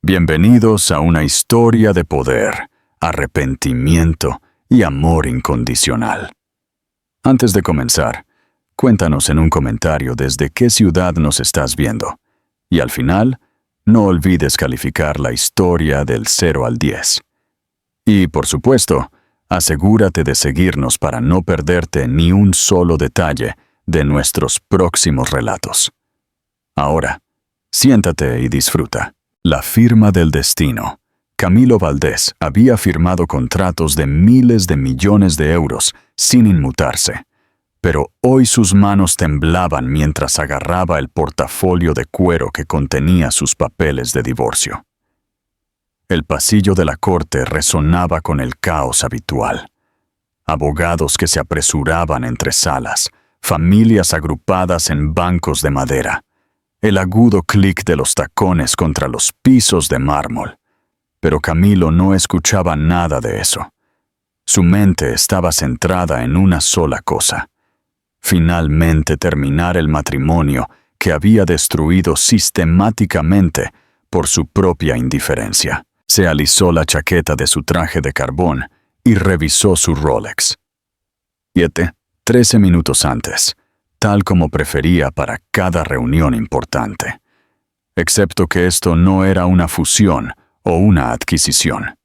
Bienvenidos a una historia de poder, arrepentimiento y amor incondicional. Antes de comenzar, cuéntanos en un comentario desde qué ciudad nos estás viendo. Y al final, no olvides calificar la historia del 0 al 10. Y, por supuesto, asegúrate de seguirnos para no perderte ni un solo detalle de nuestros próximos relatos. Ahora, siéntate y disfruta. La firma del destino. Camilo Valdés había firmado contratos de miles de millones de euros sin inmutarse, pero hoy sus manos temblaban mientras agarraba el portafolio de cuero que contenía sus papeles de divorcio. El pasillo de la corte resonaba con el caos habitual. Abogados que se apresuraban entre salas, familias agrupadas en bancos de madera, el agudo clic de los tacones contra los pisos de mármol. Pero Camilo no escuchaba nada de eso. Su mente estaba centrada en una sola cosa: finalmente terminar el matrimonio que había destruido sistemáticamente por su propia indiferencia. Se alisó la chaqueta de su traje de carbón y revisó su Rolex. 13 minutos antes, tal como prefería para cada reunión importante. Excepto que esto no era una fusión o una adquisición.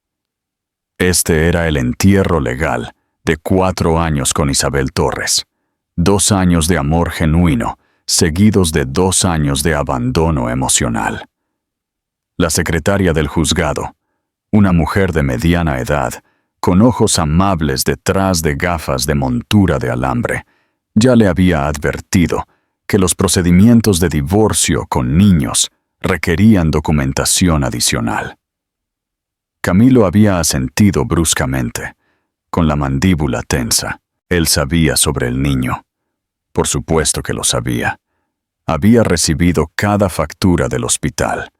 Este era el entierro legal de 4 años con Isabel Torres. 2 años de amor genuino, seguidos de 2 años de abandono emocional. La secretaria del juzgado, una mujer de mediana edad, con ojos amables detrás de gafas de montura de alambre, ya le había advertido que los procedimientos de divorcio con niños requerían documentación adicional. Camilo había asentido bruscamente, con la mandíbula tensa. Él sabía sobre el niño. Por supuesto que lo sabía. Había recibido cada factura del hospital,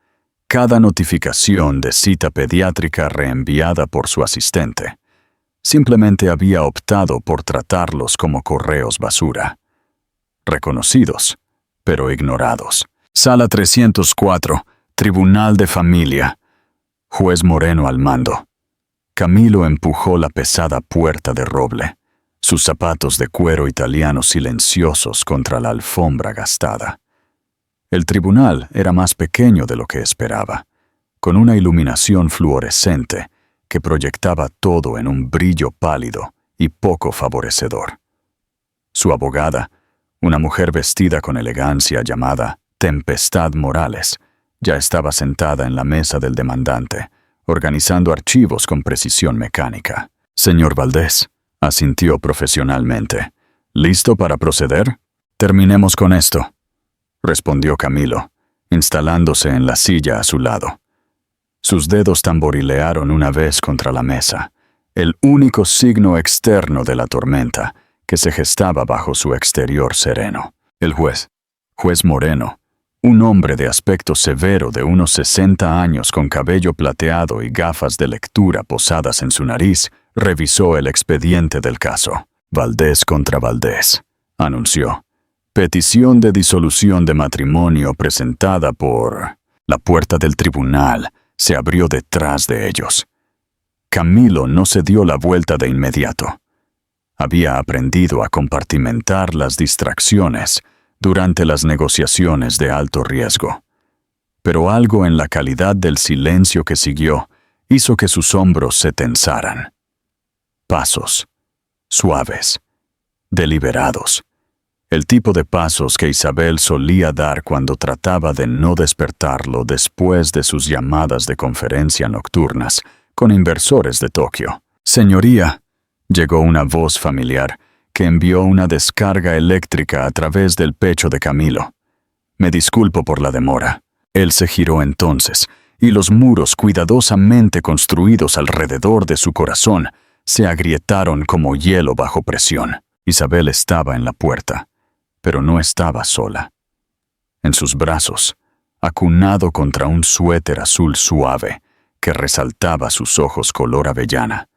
cada notificación de cita pediátrica reenviada por su asistente. Simplemente había optado por tratarlos como correos basura. Reconocidos, pero ignorados. Sala 304, Tribunal de Familia. Juez Moreno al mando. Camilo empujó la pesada puerta de roble, sus zapatos de cuero italiano silenciosos contra la alfombra gastada. El tribunal era más pequeño de lo que esperaba, con una iluminación fluorescente que proyectaba todo en un brillo pálido y poco favorecedor. Su abogada, una mujer vestida con elegancia llamada Tempestad Morales, ya estaba sentada en la mesa del demandante, organizando archivos con precisión mecánica. «Señor Valdés», asintió profesionalmente. «¿Listo para proceder? Terminemos con esto», respondió Camilo, instalándose en la silla a su lado. Sus dedos tamborilearon una vez contra la mesa, el único signo externo de la tormenta que se gestaba bajo su exterior sereno. El juez Moreno, un hombre de aspecto severo de unos 60 años con cabello plateado y gafas de lectura posadas en su nariz, revisó el expediente del caso. «Valdés contra Valdés», anunció. «Petición de disolución de matrimonio presentada por...». La puerta del tribunal se abrió detrás de ellos. Camilo no se dio la vuelta de inmediato. Había aprendido a compartimentar las distracciones durante las negociaciones de alto riesgo. Pero algo en la calidad del silencio que siguió hizo que sus hombros se tensaran. Pasos, suaves, deliberados. El tipo de pasos que Isabel solía dar cuando trataba de no despertarlo después de sus llamadas de conferencia nocturnas con inversores de Tokio. «Señoría», llegó una voz familiar que envió una descarga eléctrica a través del pecho de Camilo. «Me disculpo por la demora». Él se giró entonces, y los muros cuidadosamente construidos alrededor de su corazón se agrietaron como hielo bajo presión. Isabel estaba en la puerta, pero no estaba sola. En sus brazos, acunado contra un suéter azul suave que resaltaba sus ojos color avellana,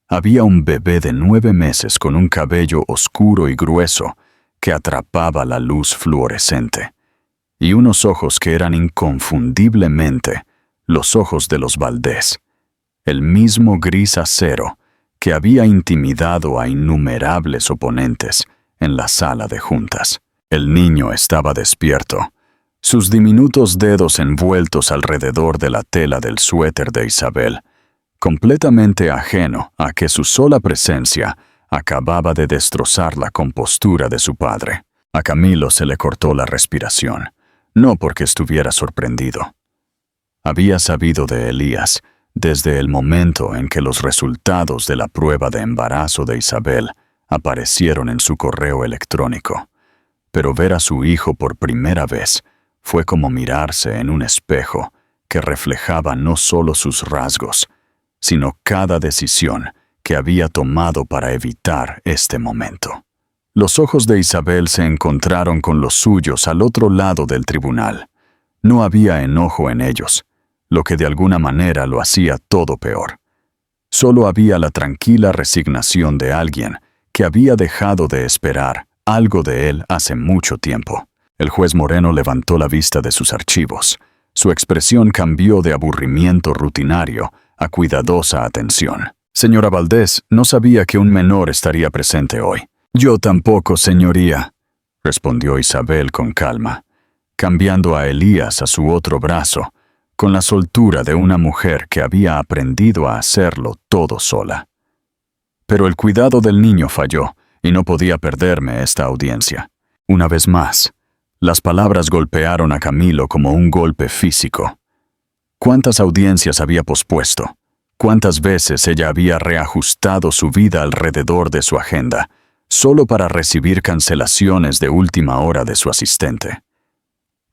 había un bebé de 9 meses con un cabello oscuro y grueso que atrapaba la luz fluorescente, y unos ojos que eran inconfundiblemente los ojos de los Valdés, el mismo gris acero que había intimidado a innumerables oponentes en la sala de juntas. El niño estaba despierto, sus diminutos dedos envueltos alrededor de la tela del suéter de Isabel, completamente ajeno a que su sola presencia acababa de destrozar la compostura de su padre. A Camilo se le cortó la respiración, no porque estuviera sorprendido. Había sabido de Elías desde el momento en que los resultados de la prueba de embarazo de Isabel aparecieron en su correo electrónico, pero ver a su hijo por primera vez fue como mirarse en un espejo que reflejaba no solo sus rasgos, sino cada decisión que había tomado para evitar este momento. Los ojos de Isabel se encontraron con los suyos al otro lado del tribunal. No había enojo en ellos, lo que de alguna manera lo hacía todo peor. Solo había la tranquila resignación de alguien que había dejado de esperar algo de él hace mucho tiempo. El juez Moreno levantó la vista de sus archivos. Su expresión cambió de aburrimiento rutinario a cuidadosa atención. Señora Valdés, no sabía que un menor estaría presente hoy. Yo tampoco, señoría, respondió Isabel con calma, cambiando a Elías a su otro brazo, con la soltura de una mujer que había aprendido a hacerlo todo sola. Pero el cuidado del niño falló, y no podía perderme esta audiencia. Una vez más, las palabras golpearon a Camilo como un golpe físico. ¿Cuántas audiencias había pospuesto? ¿Cuántas veces ella había reajustado su vida alrededor de su agenda, solo para recibir cancelaciones de última hora de su asistente?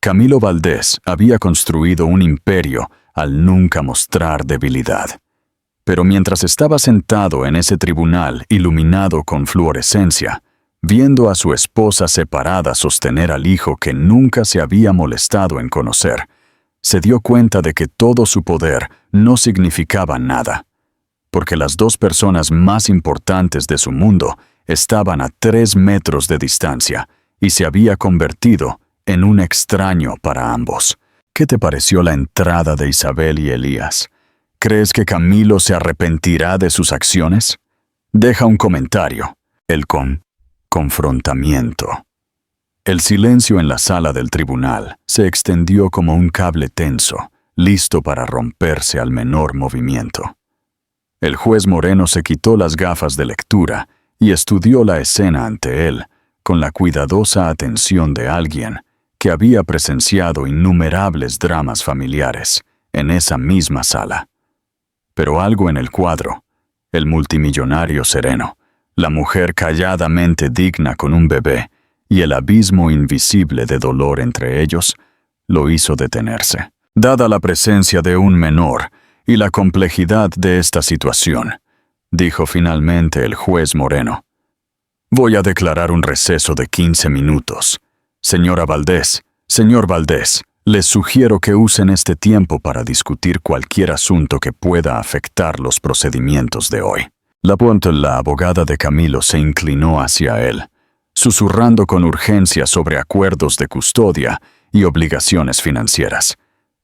Camilo Valdés había construido un imperio al nunca mostrar debilidad. Pero mientras estaba sentado en ese tribunal iluminado con fluorescencia, viendo a su esposa separada sostener al hijo que nunca se había molestado en conocer, se dio cuenta de que todo su poder no significaba nada, porque las dos personas más importantes de su mundo estaban a 3 metros de distancia y se había convertido en un extraño para ambos. ¿Qué te pareció la entrada de Isabel y Elías? ¿Crees que Camilo se arrepentirá de sus acciones? Deja un comentario. El confrontamiento. El silencio en la sala del tribunal se extendió como un cable tenso, listo para romperse al menor movimiento. El juez Moreno se quitó las gafas de lectura y estudió la escena ante él con la cuidadosa atención de alguien que había presenciado innumerables dramas familiares en esa misma sala. Pero algo en el cuadro, el multimillonario sereno, la mujer calladamente digna con un bebé y el abismo invisible de dolor entre ellos, lo hizo detenerse. Dada la presencia de un menor y la complejidad de esta situación, dijo finalmente el juez Moreno, voy a declarar un receso de 15 minutos. Señora Valdés, señor Valdés, les sugiero que usen este tiempo para discutir cualquier asunto que pueda afectar los procedimientos de hoy. La abogada de Camilo se inclinó hacia él, susurrando con urgencia sobre acuerdos de custodia y obligaciones financieras,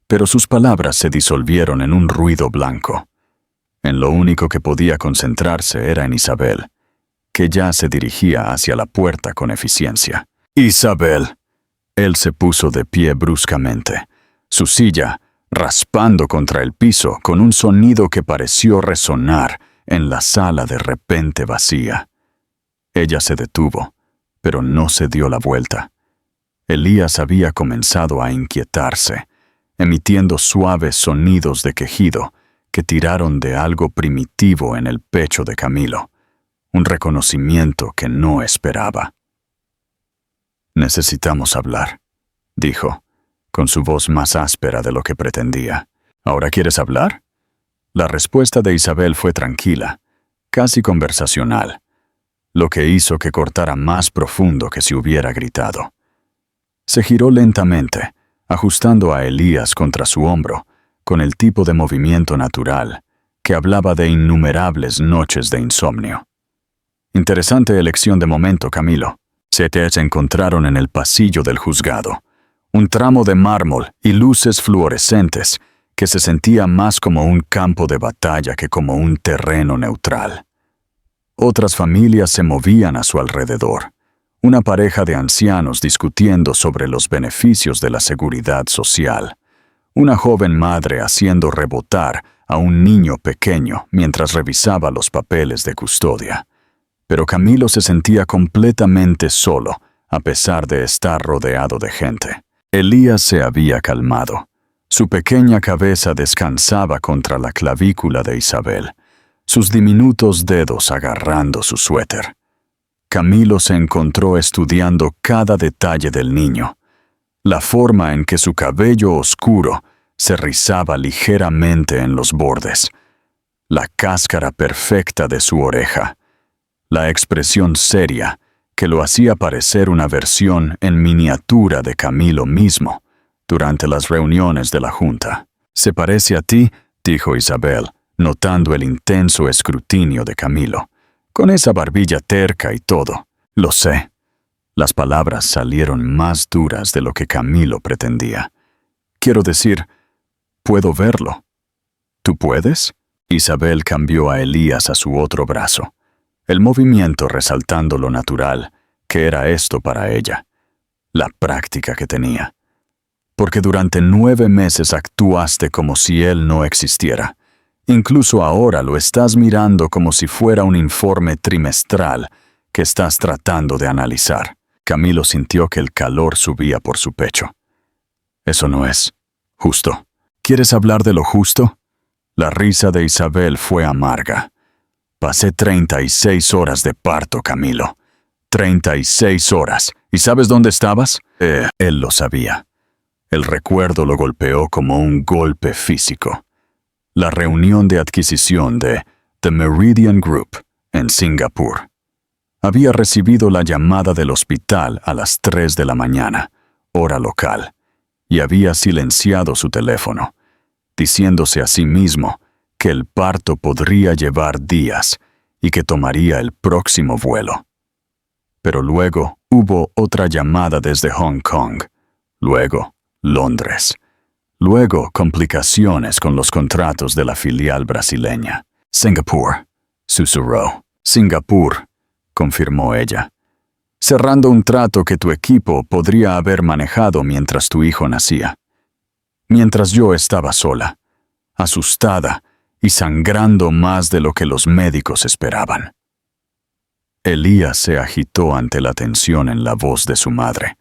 pero sus palabras se disolvieron en un ruido blanco. En lo único que podía concentrarse era en Isabel, que ya se dirigía hacia la puerta con eficiencia. ¡Isabel! Él se puso de pie bruscamente, su silla raspando contra el piso con un sonido que pareció resonar en la sala de repente vacía. Ella se detuvo, pero no se dio la vuelta. Elías había comenzado a inquietarse, emitiendo suaves sonidos de quejido que tiraron de algo primitivo en el pecho de Camilo, un reconocimiento que no esperaba. Necesitamos hablar, dijo, con su voz más áspera de lo que pretendía. ¿Ahora quieres hablar? La respuesta de Isabel fue tranquila, casi conversacional, lo que hizo que cortara más profundo que si hubiera gritado. Se giró lentamente, ajustando a Elías contra su hombro, con el tipo de movimiento natural, que hablaba de innumerables noches de insomnio. Interesante elección de momento, Camilo. Se te encontraron en el pasillo del juzgado, un tramo de mármol y luces fluorescentes que se sentía más como un campo de batalla que como un terreno neutral. Otras familias se movían a su alrededor. Una pareja de ancianos discutiendo sobre los beneficios de la seguridad social. Una joven madre haciendo rebotar a un niño pequeño mientras revisaba los papeles de custodia. Pero Camilo se sentía completamente solo, a pesar de estar rodeado de gente. Elías se había calmado. Su pequeña cabeza descansaba contra la clavícula de Isabel, sus diminutos dedos agarrando su suéter. Camilo se encontró estudiando cada detalle del niño. La forma en que su cabello oscuro se rizaba ligeramente en los bordes, la cáscara perfecta de su oreja, la expresión seria que lo hacía parecer una versión en miniatura de Camilo mismo durante las reuniones de la junta. «¿Se parece a ti?», dijo Isabel, notando el intenso escrutinio de Camilo. «Con esa barbilla terca y todo». «Lo sé». Las palabras salieron más duras de lo que Camilo pretendía. «Quiero decir, puedo verlo». «¿Tú puedes?». Isabel cambió a Elías a su otro brazo, el movimiento resaltando lo natural que era esto para ella, la práctica que tenía. «Porque durante 9 meses actuaste como si él no existiera. Incluso ahora lo estás mirando como si fuera un informe trimestral que estás tratando de analizar». Camilo sintió que el calor subía por su pecho. «Eso no es justo». «¿Quieres hablar de lo justo?». La risa de Isabel fue amarga. «Pasé 36 horas de parto, Camilo. 36 horas. ¿Y sabes dónde estabas?». Él lo sabía. El recuerdo lo golpeó como un golpe físico. La reunión de adquisición de The Meridian Group en Singapur. Había recibido la llamada del hospital a las 3 de la mañana, hora local, y había silenciado su teléfono, diciéndose a sí mismo que el parto podría llevar días y que tomaría el próximo vuelo. Pero luego hubo otra llamada desde Hong Kong, luego Londres, luego complicaciones con los contratos de la filial brasileña. «Singapur», susurró. «Singapur», confirmó ella, cerrando un trato que tu equipo podría haber manejado mientras tu hijo nacía. Mientras yo estaba sola, asustada y sangrando más de lo que los médicos esperaban». Elías se agitó ante la tensión en la voz de su madre,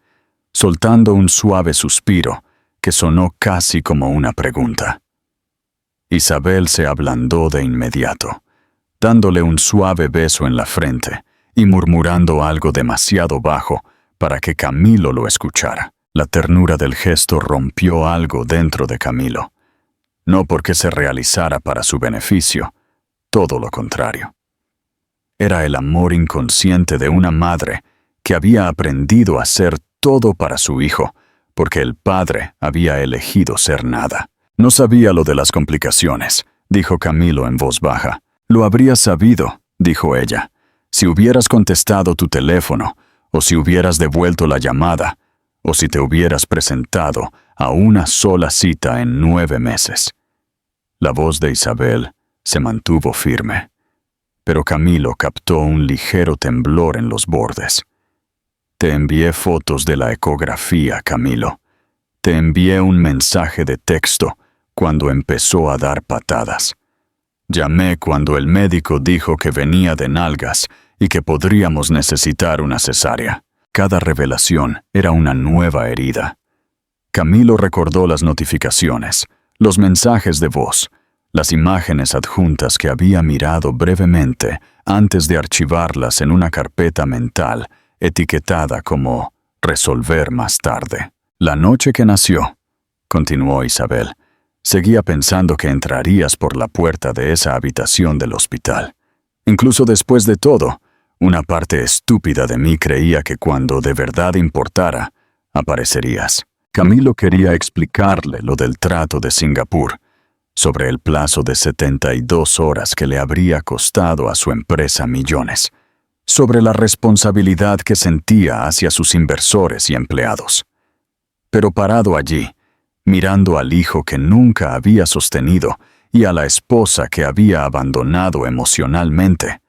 soltando un suave suspiro que sonó casi como una pregunta. Isabel se ablandó de inmediato, dándole un suave beso en la frente y murmurando algo demasiado bajo para que Camilo lo escuchara. La ternura del gesto rompió algo dentro de Camilo. No porque se realizara para su beneficio, todo lo contrario. Era el amor inconsciente de una madre que había aprendido a hacer todo para su hijo, porque el padre había elegido ser nada. «No sabía lo de las complicaciones», dijo Camilo en voz baja. «Lo habrías sabido», dijo ella, «si hubieras contestado tu teléfono, o si hubieras devuelto la llamada, o si te hubieras presentado a una sola cita en 9 meses». La voz de Isabel se mantuvo firme, pero Camilo captó un ligero temblor en los bordes. «Te envié fotos de la ecografía, Camilo. Te envié un mensaje de texto cuando empezó a dar patadas. Llamé cuando el médico dijo que venía de nalgas y que podríamos necesitar una cesárea». Cada revelación era una nueva herida. Camilo recordó las notificaciones, los mensajes de voz, las imágenes adjuntas que había mirado brevemente antes de archivarlas en una carpeta mental etiquetada como «resolver más tarde». «La noche que nació», continuó Isabel, «seguía pensando que entrarías por la puerta de esa habitación del hospital. Incluso después de todo, una parte estúpida de mí creía que cuando de verdad importara, aparecerías». Camilo quería explicarle lo del trato de Singapur, sobre el plazo de 72 horas que le habría costado a su empresa millones, sobre la responsabilidad que sentía hacia sus inversores y empleados. Pero parado allí, mirando al hijo que nunca había sostenido y a la esposa que había abandonado emocionalmente.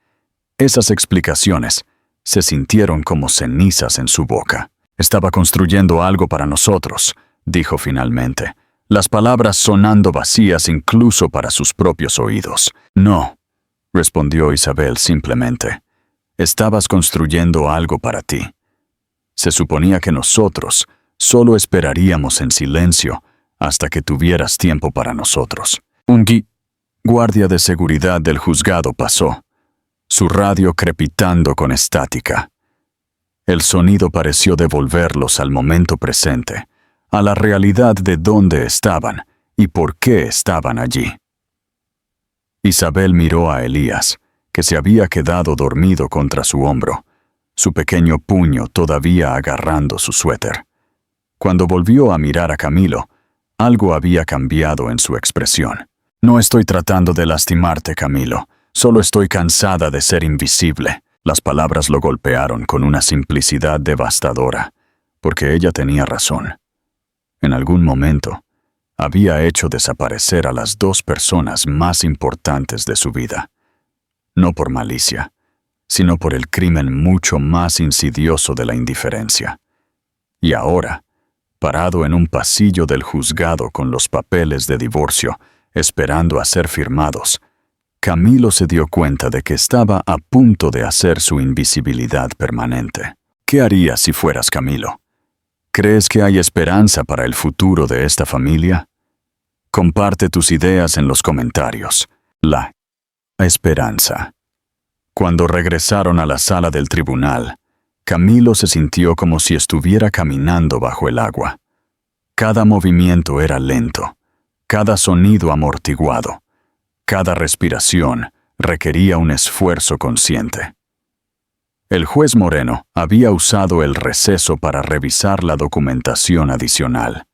Esas explicaciones se sintieron como cenizas en su boca. Estaba construyendo algo para nosotros, dijo finalmente, las palabras sonando vacías incluso para sus propios oídos. No, respondió Isabel simplemente. Estabas construyendo algo para ti. Se suponía que nosotros solo esperaríamos en silencio hasta que tuvieras tiempo para nosotros. Un guardia de seguridad del juzgado pasó, su radio crepitando con estática. El sonido pareció devolverlos al momento presente, a la realidad de dónde estaban y por qué estaban allí. Isabel miró a Elías, que se había quedado dormido contra su hombro, su pequeño puño todavía agarrando su suéter. Cuando volvió a mirar a Camilo, algo había cambiado en su expresión. No estoy tratando de lastimarte, Camilo. Solo estoy cansada de ser invisible. Las palabras lo golpearon con una simplicidad devastadora, porque ella tenía razón. En algún momento, había hecho desaparecer a las dos personas más importantes de su vida. No por malicia, sino por el crimen mucho más insidioso de la indiferencia. Y ahora, parado en un pasillo del juzgado con los papeles de divorcio, esperando a ser firmados, Camilo se dio cuenta de que estaba a punto de hacer su invisibilidad permanente. ¿Qué harías si fueras Camilo? ¿Crees que hay esperanza para el futuro de esta familia? Comparte tus ideas en los comentarios. La esperanza. Cuando regresaron a la sala del tribunal, Camilo se sintió como si estuviera caminando bajo el agua. Cada movimiento era lento, cada sonido amortiguado, cada respiración requería un esfuerzo consciente. El juez Moreno había usado el receso para revisar la documentación adicional.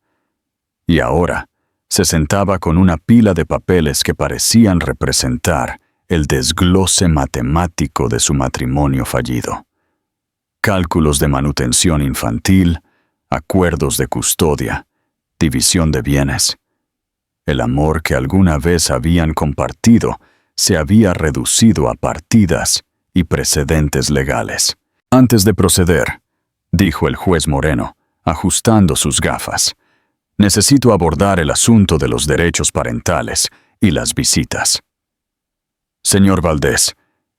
Y ahora se sentaba con una pila de papeles que parecían representar el desglose matemático de su matrimonio fallido. Cálculos de manutención infantil, acuerdos de custodia, división de bienes. El amor que alguna vez habían compartido se había reducido a partidas y precedentes legales. Antes de proceder, dijo el juez Moreno, ajustando sus gafas, necesito abordar el asunto de los derechos parentales y las visitas. Señor Valdés,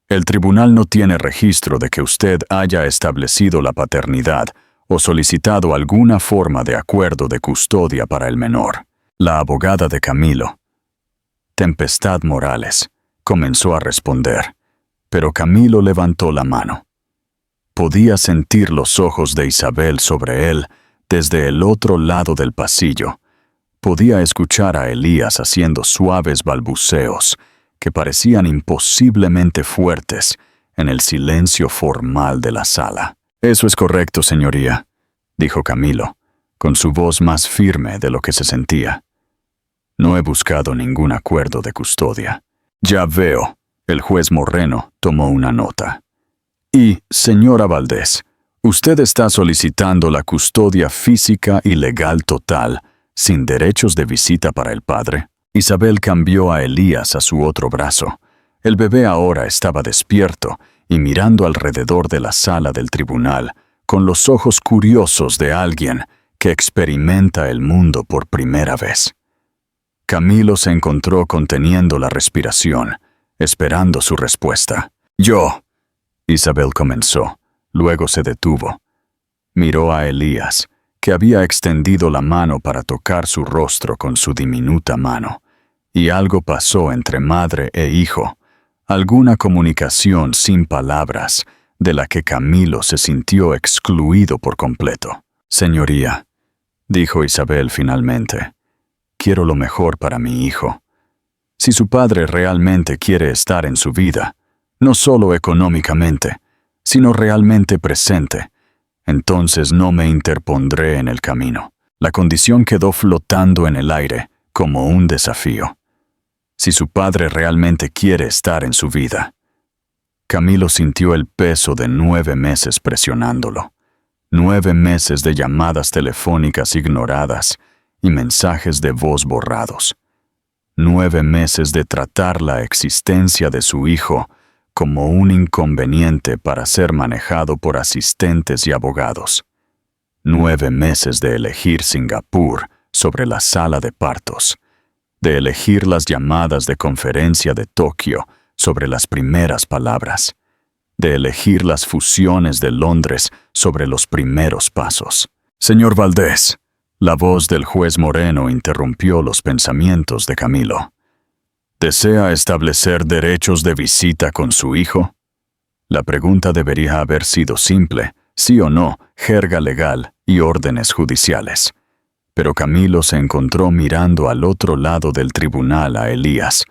el tribunal no tiene registro de que usted haya establecido la paternidad o solicitado alguna forma de acuerdo de custodia para el menor. La abogada de Camilo, Tempestad Morales, comenzó a responder, pero Camilo levantó la mano. Podía sentir los ojos de Isabel sobre él desde el otro lado del pasillo. Podía escuchar a Elías haciendo suaves balbuceos que parecían imposiblemente fuertes en el silencio formal de la sala. Eso es correcto, señoría, dijo Camilo, con su voz más firme de lo que se sentía. No he buscado ningún acuerdo de custodia. Ya veo, el juez Moreno tomó una nota. Y, señora Valdés, usted está solicitando la custodia física y legal total, sin derechos de visita para el padre. Isabel cambió a Elías a su otro brazo. El bebé ahora estaba despierto y mirando alrededor de la sala del tribunal, con los ojos curiosos de alguien que experimenta el mundo por primera vez. Camilo se encontró conteniendo la respiración, esperando su respuesta. Yo. Isabel comenzó, luego se detuvo. Miró a Elías, que había extendido la mano para tocar su rostro con su diminuta mano, y algo pasó entre madre e hijo, alguna comunicación sin palabras, de la que Camilo se sintió excluido por completo. Señoría, dijo Isabel finalmente, quiero lo mejor para mi hijo. Si su padre realmente quiere estar en su vida, no solo económicamente, sino realmente presente, entonces no me interpondré en el camino. La condición quedó flotando en el aire como un desafío. Si su padre realmente quiere estar en su vida. Camilo sintió el peso de 9 meses presionándolo. 9 meses de llamadas telefónicas ignoradas y mensajes de voz borrados. 9 meses de tratar la existencia de su hijo como un inconveniente para ser manejado por asistentes y abogados. 9 meses de elegir Singapur sobre la sala de partos, de elegir las llamadas de conferencia de Tokio sobre las primeras palabras, de elegir las fusiones de Londres sobre los primeros pasos. Señor Valdés, la voz del juez Moreno interrumpió los pensamientos de Camilo. ¿Desea establecer derechos de visita con su hijo? La pregunta debería haber sido simple, sí o no, jerga legal y órdenes judiciales. Pero Camilo se encontró mirando al otro lado del tribunal a Elías,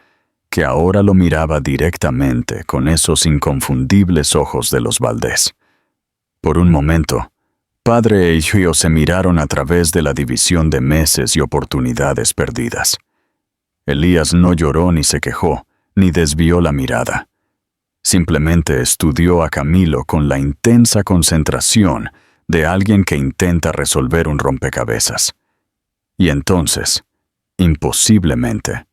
que ahora lo miraba directamente con esos inconfundibles ojos de los Valdés. Por un momento, padre e hijo se miraron a través de la división de meses y oportunidades perdidas. Elías no lloró ni se quejó, ni desvió la mirada. Simplemente estudió a Camilo con la intensa concentración de alguien que intenta resolver un rompecabezas. Y entonces, imposiblemente,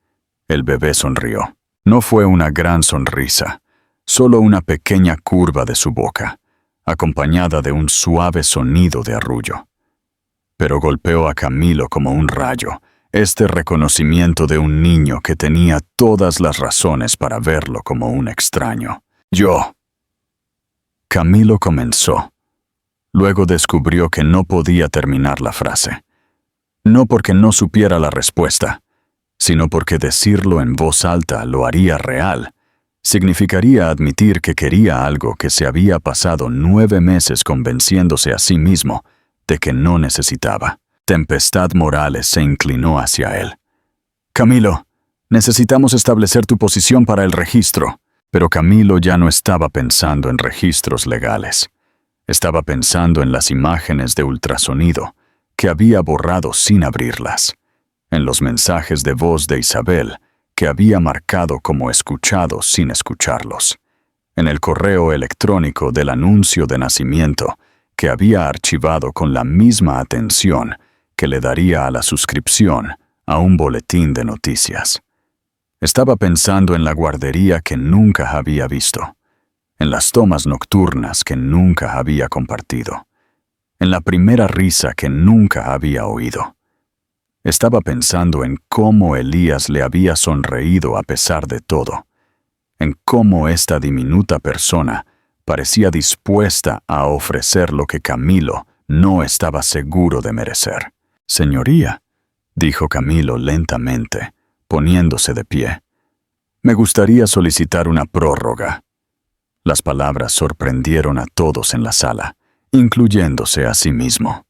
el bebé sonrió. No fue una gran sonrisa, solo una pequeña curva de su boca, acompañada de un suave sonido de arrullo. Pero golpeó a Camilo como un rayo, este reconocimiento de un niño que tenía todas las razones para verlo como un extraño. Yo. Camilo comenzó. Luego descubrió que no podía terminar la frase. No porque no supiera la respuesta, sino porque decirlo en voz alta lo haría real. Significaría admitir que quería algo que se había pasado 9 meses convenciéndose a sí mismo de que no necesitaba. Tempestad Morales se inclinó hacia él. Camilo, necesitamos establecer tu posición para el registro. Pero Camilo ya no estaba pensando en registros legales. Estaba pensando en las imágenes de ultrasonido que había borrado sin abrirlas, en los mensajes de voz de Isabel que había marcado como escuchados sin escucharlos, en el correo electrónico del anuncio de nacimiento que había archivado con la misma atención que le daría a la suscripción a un boletín de noticias. Estaba pensando en la guardería que nunca había visto, en las tomas nocturnas que nunca había compartido, en la primera risa que nunca había oído. Estaba pensando en cómo Elías le había sonreído a pesar de todo, en cómo esta diminuta persona parecía dispuesta a ofrecer lo que Camilo no estaba seguro de merecer. Señoría, dijo Camilo lentamente, poniéndose de pie. Me gustaría solicitar una prórroga. Las palabras sorprendieron a todos en la sala, incluyéndose a sí mismo.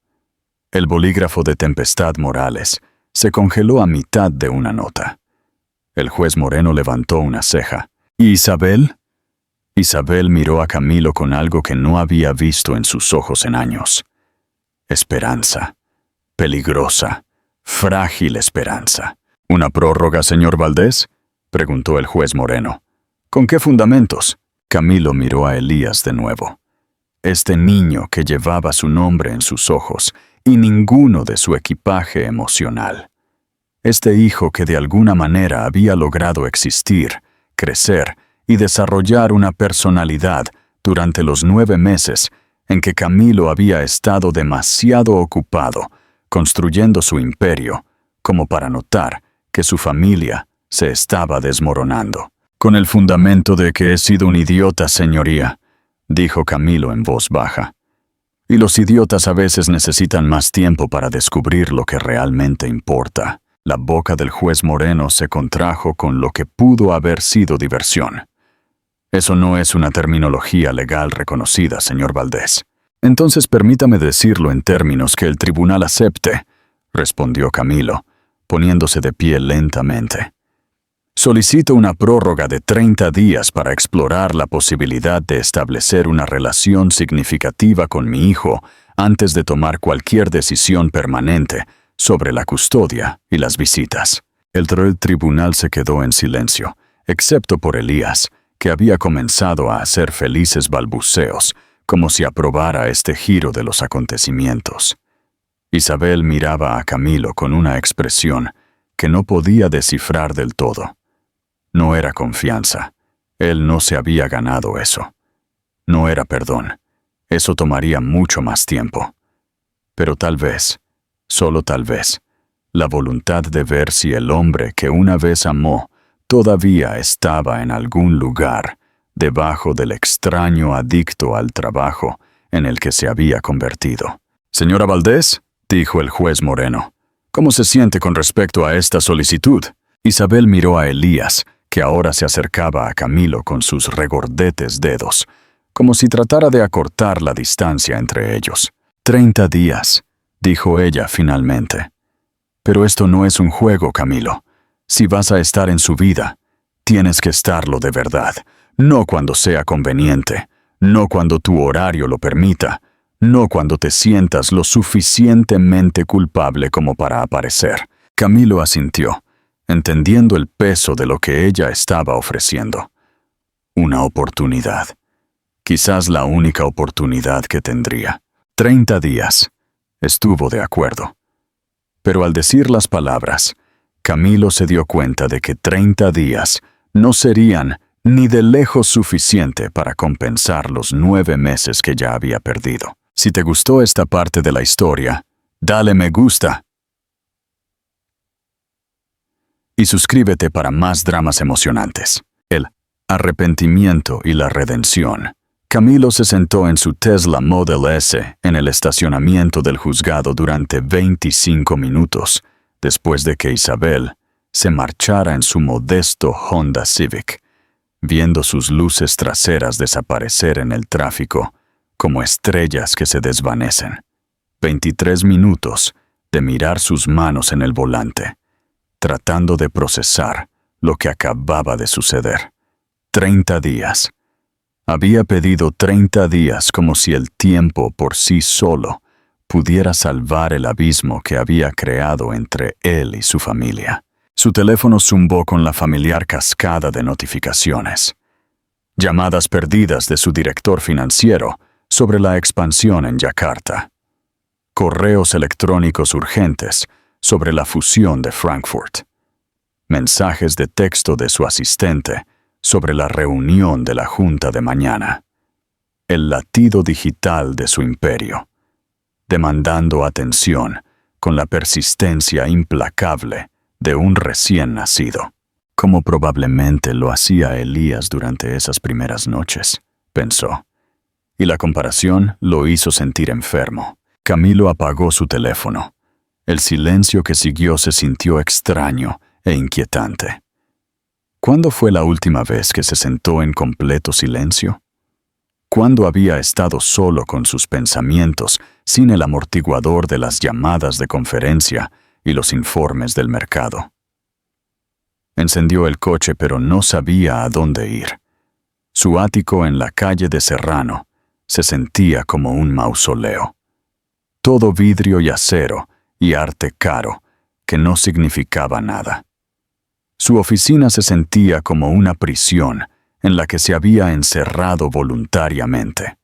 El bolígrafo de Tempestad Morales se congeló a mitad de una nota. El juez Moreno levantó una ceja. ¿Y Isabel? Isabel miró a Camilo con algo que no había visto en sus ojos en años. Esperanza. Peligrosa, frágil esperanza. ¿Una prórroga, señor Valdés?, preguntó el juez Moreno. ¿Con qué fundamentos? Camilo miró a Elías de nuevo. Este niño que llevaba su nombre en sus ojos y ninguno de su equipaje emocional. Este hijo que de alguna manera había logrado existir, crecer y desarrollar una personalidad durante los 9 meses en que Camilo había estado demasiado ocupado construyendo su imperio, como para notar que su familia se estaba desmoronando. Con el fundamento de que he sido un idiota, señoría, dijo Camilo en voz baja. Y los idiotas a veces necesitan más tiempo para descubrir lo que realmente importa. La boca del juez Moreno se contrajo con lo que pudo haber sido diversión. Eso no es una terminología legal reconocida, señor Valdés. Entonces permítame decirlo en términos que el tribunal acepte, respondió Camilo, poniéndose de pie lentamente. Solicito una prórroga de 30 días para explorar la posibilidad de establecer una relación significativa con mi hijo antes de tomar cualquier decisión permanente sobre la custodia y las visitas. El tribunal se quedó en silencio, excepto por Elías, que había comenzado a hacer felices balbuceos, como si aprobara este giro de los acontecimientos. Isabel miraba a Camilo con una expresión que no podía descifrar del todo. No era confianza. Él no se había ganado eso. No era perdón. Eso tomaría mucho más tiempo. Pero tal vez, solo tal vez, la voluntad de ver si el hombre que una vez amó todavía estaba en algún lugar debajo del extraño adicto al trabajo en el que se había convertido. «Señora Valdés», dijo el juez Moreno, «¿cómo se siente con respecto a esta solicitud?» Isabel miró a Elías, que ahora se acercaba a Camilo con sus regordetes dedos, como si tratara de acortar la distancia entre ellos. 30 días, dijo ella finalmente. Pero esto no es un juego, Camilo. Si vas a estar en su vida, tienes que estarlo de verdad, no cuando sea conveniente, no cuando tu horario lo permita, no cuando te sientas lo suficientemente culpable como para aparecer. Camilo asintió, entendiendo el peso de lo que ella estaba ofreciendo. Una oportunidad. Quizás la única oportunidad que tendría. 30 días. Estuvo de acuerdo. Pero al decir las palabras, Camilo se dio cuenta de que 30 días no serían ni de lejos suficiente para compensar los 9 meses que ya había perdido. Si te gustó esta parte de la historia, dale me gusta y suscríbete para más dramas emocionantes. El arrepentimiento y la redención. Camilo se sentó en su Tesla Model S en el estacionamiento del juzgado durante 25 minutos, después de que Isabel se marchara en su modesto Honda Civic, viendo sus luces traseras desaparecer en el tráfico como estrellas que se desvanecen. 23 minutos de mirar sus manos en el volante, tratando de procesar lo que acababa de suceder. 30 días. Había pedido 30 días como si el tiempo por sí solo pudiera salvar el abismo que había creado entre él y su familia. Su teléfono zumbó con la familiar cascada de notificaciones. Llamadas perdidas de su director financiero sobre la expansión en Yakarta. Correos electrónicos urgentes sobre la fusión de Frankfurt. Mensajes de texto de su asistente sobre la reunión de la junta de mañana. El latido digital de su imperio, demandando atención con la persistencia implacable de un recién nacido, como probablemente lo hacía Elías durante esas primeras noches, pensó. Y la comparación lo hizo sentir enfermo. Camilo apagó su teléfono. El silencio que siguió se sintió extraño e inquietante. ¿Cuándo fue la última vez que se sentó en completo silencio? ¿Cuándo había estado solo con sus pensamientos, sin el amortiguador de las llamadas de conferencia y los informes del mercado? Encendió el coche, pero no sabía a dónde ir. Su ático en la calle de Serrano se sentía como un mausoleo. Todo vidrio y acero y arte caro que no significaba nada. Su oficina se sentía como una prisión en la que se había encerrado voluntariamente.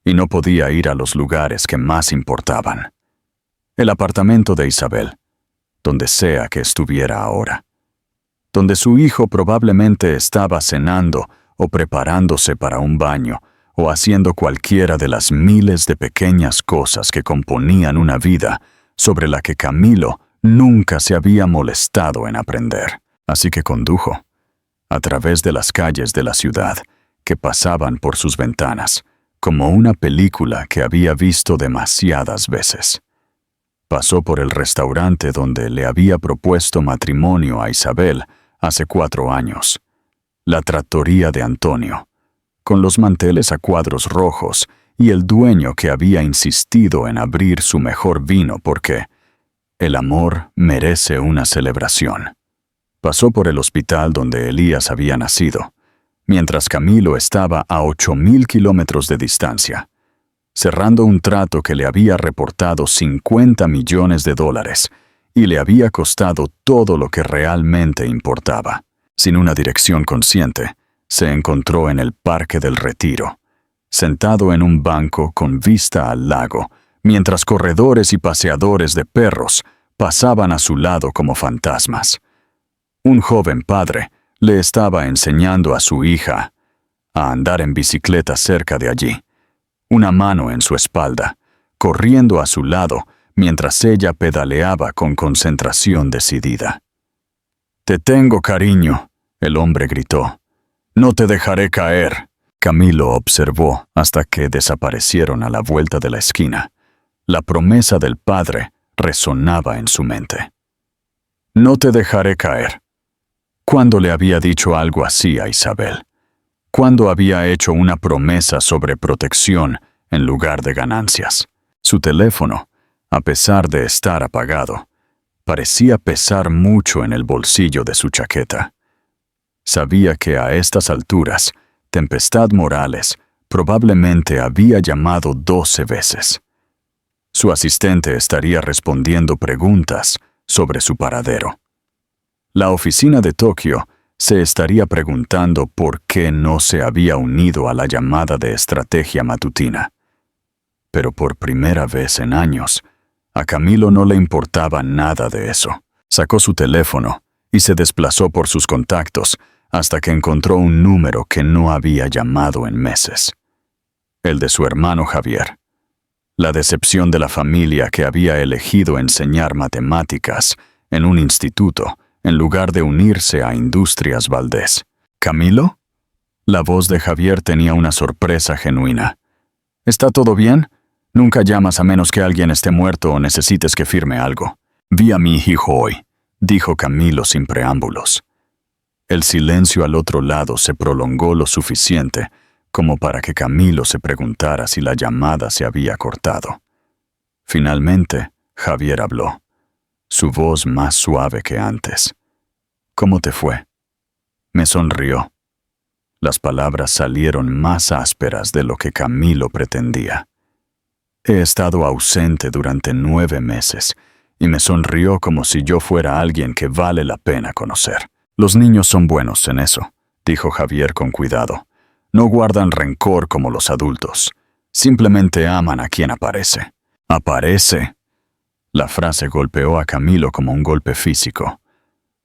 Y no podía ir a los lugares que más importaban. El apartamento de Isabel, donde sea que estuviera ahora. Donde su hijo probablemente estaba cenando o preparándose para un baño, o haciendo cualquiera de las miles de pequeñas cosas que componían una vida sobre la que Camilo nunca se había molestado en aprender. Así que condujo, a través de las calles de la ciudad que pasaban por sus ventanas, como una película que había visto demasiadas veces. Pasó por el restaurante donde le había propuesto matrimonio a Isabel hace 4 años, la trattoria de Antonio, con los manteles a cuadros rojos y el dueño que había insistido en abrir su mejor vino porque el amor merece una celebración. Pasó por el hospital donde Elías había nacido, mientras Camilo estaba a 8.000 kilómetros de distancia, cerrando un trato que le había reportado $50 millones y le había costado todo lo que realmente importaba. Sin una dirección consciente, se encontró en el Parque del Retiro, sentado en un banco con vista al lago, mientras corredores y paseadores de perros pasaban a su lado como fantasmas. Un joven padre le estaba enseñando a su hija a andar en bicicleta cerca de allí, una mano en su espalda, corriendo a su lado mientras ella pedaleaba con concentración decidida. «Te tengo, cariño», el hombre gritó. «No te dejaré caer». Camilo observó hasta que desaparecieron a la vuelta de la esquina. La promesa del padre resonaba en su mente. «No te dejaré caer». ¿Cuándo le había dicho algo así a Isabel? ¿Cuándo había hecho una promesa sobre protección en lugar de ganancias? Su teléfono, a pesar de estar apagado, parecía pesar mucho en el bolsillo de su chaqueta. Sabía que a estas alturas, Tempestad Morales probablemente había llamado 12 veces. Su asistente estaría respondiendo preguntas sobre su paradero. La oficina de Tokio se estaría preguntando por qué no se había unido a la llamada de estrategia matutina. Pero por primera vez en años, a Camilo no le importaba nada de eso. Sacó su teléfono y se desplazó por sus contactos hasta que encontró un número que no había llamado en meses. El de su hermano Javier. La decepción de la familia que había elegido enseñar matemáticas en un instituto en lugar de unirse a Industrias Valdés. ¿Camilo? La voz de Javier tenía una sorpresa genuina. ¿Está todo bien? Nunca llamas a menos que alguien esté muerto o necesites que firme algo. Vi a mi hijo hoy, dijo Camilo sin preámbulos. El silencio al otro lado se prolongó lo suficiente como para que Camilo se preguntara si la llamada se había cortado. Finalmente, Javier habló, su voz más suave que antes. «¿Cómo te fue?» Me sonrió. Las palabras salieron más ásperas de lo que Camilo pretendía. He estado ausente durante 9 meses y me sonrió como si yo fuera alguien que vale la pena conocer. Los niños son buenos en eso, dijo Javier con cuidado. No guardan rencor como los adultos. Simplemente aman a quien aparece. ¿Aparece? La frase golpeó a Camilo como un golpe físico.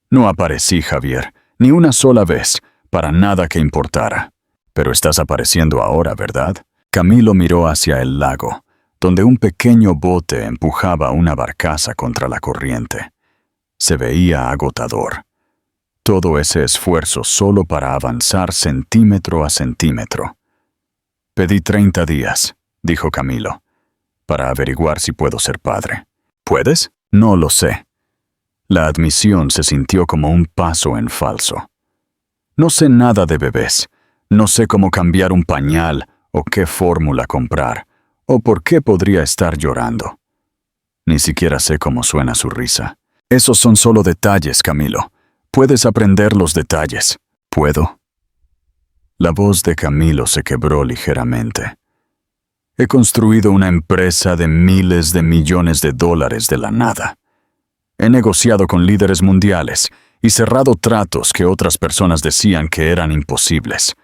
No aparecí, Javier, ni una sola vez, para nada que importara. Pero estás apareciendo ahora, ¿verdad? Camilo miró hacia el lago, donde un pequeño bote empujaba una barcaza contra la corriente. Se veía agotador. Todo ese esfuerzo solo para avanzar centímetro a centímetro. Pedí 30 días, dijo Camilo, para averiguar si puedo ser padre. ¿Puedes? No lo sé. La admisión se sintió como un paso en falso. No sé nada de bebés. No sé cómo cambiar un pañal o qué fórmula comprar, o por qué podría estar llorando. Ni siquiera sé cómo suena su risa. Esos son solo detalles, Camilo. Puedes aprender los detalles. ¿Puedo? La voz de Camilo se quebró ligeramente. He construido una empresa de miles de millones de dólares de la nada. He negociado con líderes mundiales y cerrado tratos que otras personas decían que eran imposibles.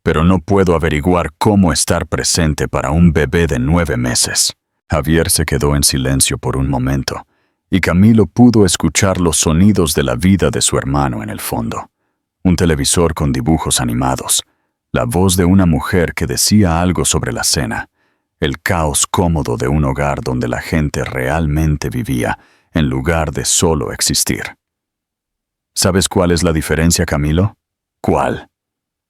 Pero no puedo averiguar cómo estar presente para un bebé de 9 meses. Javier se quedó en silencio por un momento, y Camilo pudo escuchar los sonidos de la vida de su hermano en el fondo. Un televisor con dibujos animados, la voz de una mujer que decía algo sobre la cena, el caos cómodo de un hogar donde la gente realmente vivía en lugar de solo existir. ¿Sabes cuál es la diferencia, Camilo? ¿Cuál?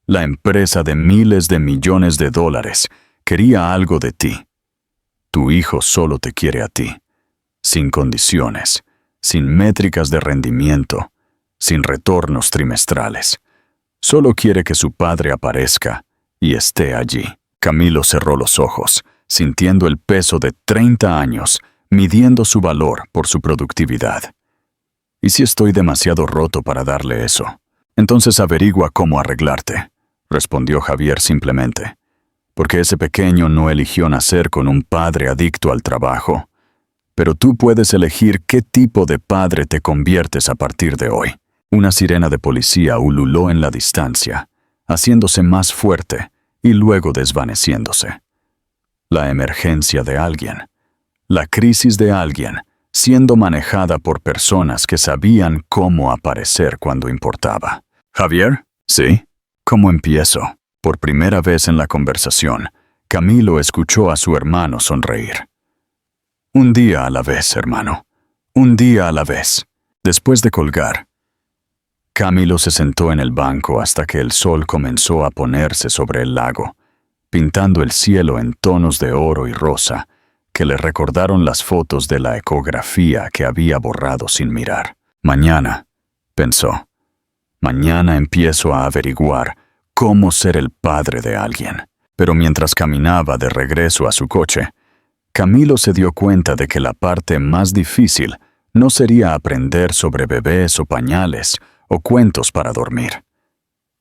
La empresa de miles de millones de dólares quería algo de ti. Tu hijo solo te quiere a ti, sin condiciones, sin métricas de rendimiento, sin retornos trimestrales. Solo quiere que su padre aparezca y esté allí. Camilo cerró los ojos, sintiendo el peso de 30 años, midiendo su valor por su productividad. ¿Y si estoy demasiado roto para darle eso? Entonces averigua cómo arreglarte, respondió Javier simplemente. Porque ese pequeño no eligió nacer con un padre adicto al trabajo. Pero tú puedes elegir qué tipo de padre te conviertes a partir de hoy. Una sirena de policía ululó en la distancia, haciéndose más fuerte y luego desvaneciéndose. La emergencia de alguien. La crisis de alguien, siendo manejada por personas que sabían cómo aparecer cuando importaba. ¿Javier? ¿Sí? ¿Cómo empiezo? Por primera vez en la conversación, Camilo escuchó a su hermano sonreír. Un día a la vez, hermano. Un día a la vez. Después de colgar, Camilo se sentó en el banco hasta que el sol comenzó a ponerse sobre el lago, pintando el cielo en tonos de oro y rosa que le recordaron las fotos de la ecografía que había borrado sin mirar. Mañana, pensó, mañana empiezo a averiguar cómo ser el padre de alguien. Pero mientras caminaba de regreso a su coche, Camilo se dio cuenta de que la parte más difícil no sería aprender sobre bebés o pañales o cuentos para dormir.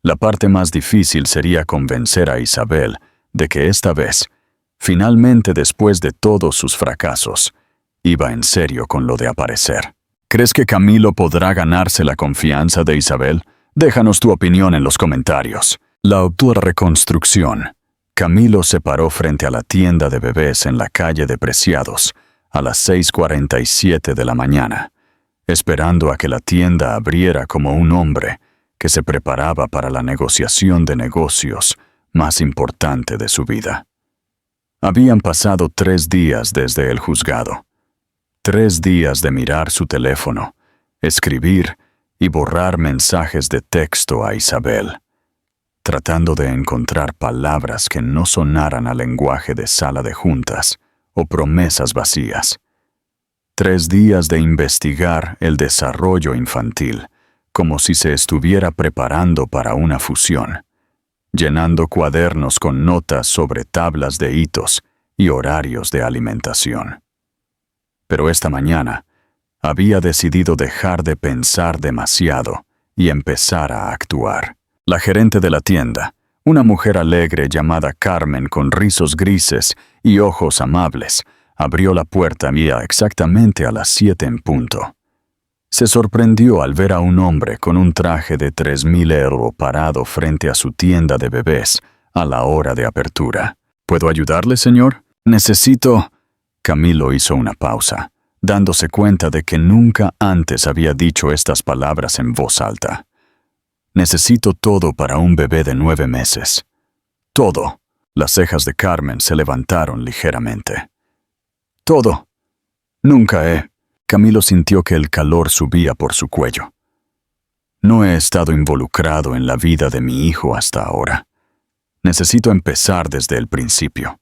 La parte más difícil sería convencer a Isabel de que esta vez, finalmente después de todos sus fracasos, iba en serio con lo de aparecer. ¿Crees que Camilo podrá ganarse la confianza de Isabel? Déjanos tu opinión en los comentarios. La autora reconstrucción. Camilo se paró frente a la tienda de bebés en la calle de Preciados a las 6:47 de la mañana, esperando a que la tienda abriera como un hombre que se preparaba para la negociación de negocios más importante de su vida. Habían pasado 3 días desde el juzgado. 3 días de mirar su teléfono, escribir y borrar mensajes de texto a Isabel, tratando de encontrar palabras que no sonaran a lenguaje de sala de juntas o promesas vacías. 3 días de investigar el desarrollo infantil, como si se estuviera preparando para una fusión, llenando cuadernos con notas sobre tablas de hitos y horarios de alimentación. Pero esta mañana había decidido dejar de pensar demasiado y empezar a actuar. La gerente de la tienda, una mujer alegre llamada Carmen con rizos grises y ojos amables, abrió la puerta exactamente a las 7 en punto. Se sorprendió al ver a un hombre con un traje de 3.000 euros parado frente a su tienda de bebés a la hora de apertura. ¿Puedo ayudarle, señor? Necesito... Camilo hizo una pausa, dándose cuenta de que nunca antes había dicho estas palabras en voz alta. Necesito todo para un bebé de 9 meses. Todo. Las cejas de Carmen se levantaron ligeramente. Todo. Nunca he... Camilo sintió que el calor subía por su cuello. No he estado involucrado en la vida de mi hijo hasta ahora. Necesito empezar desde el principio.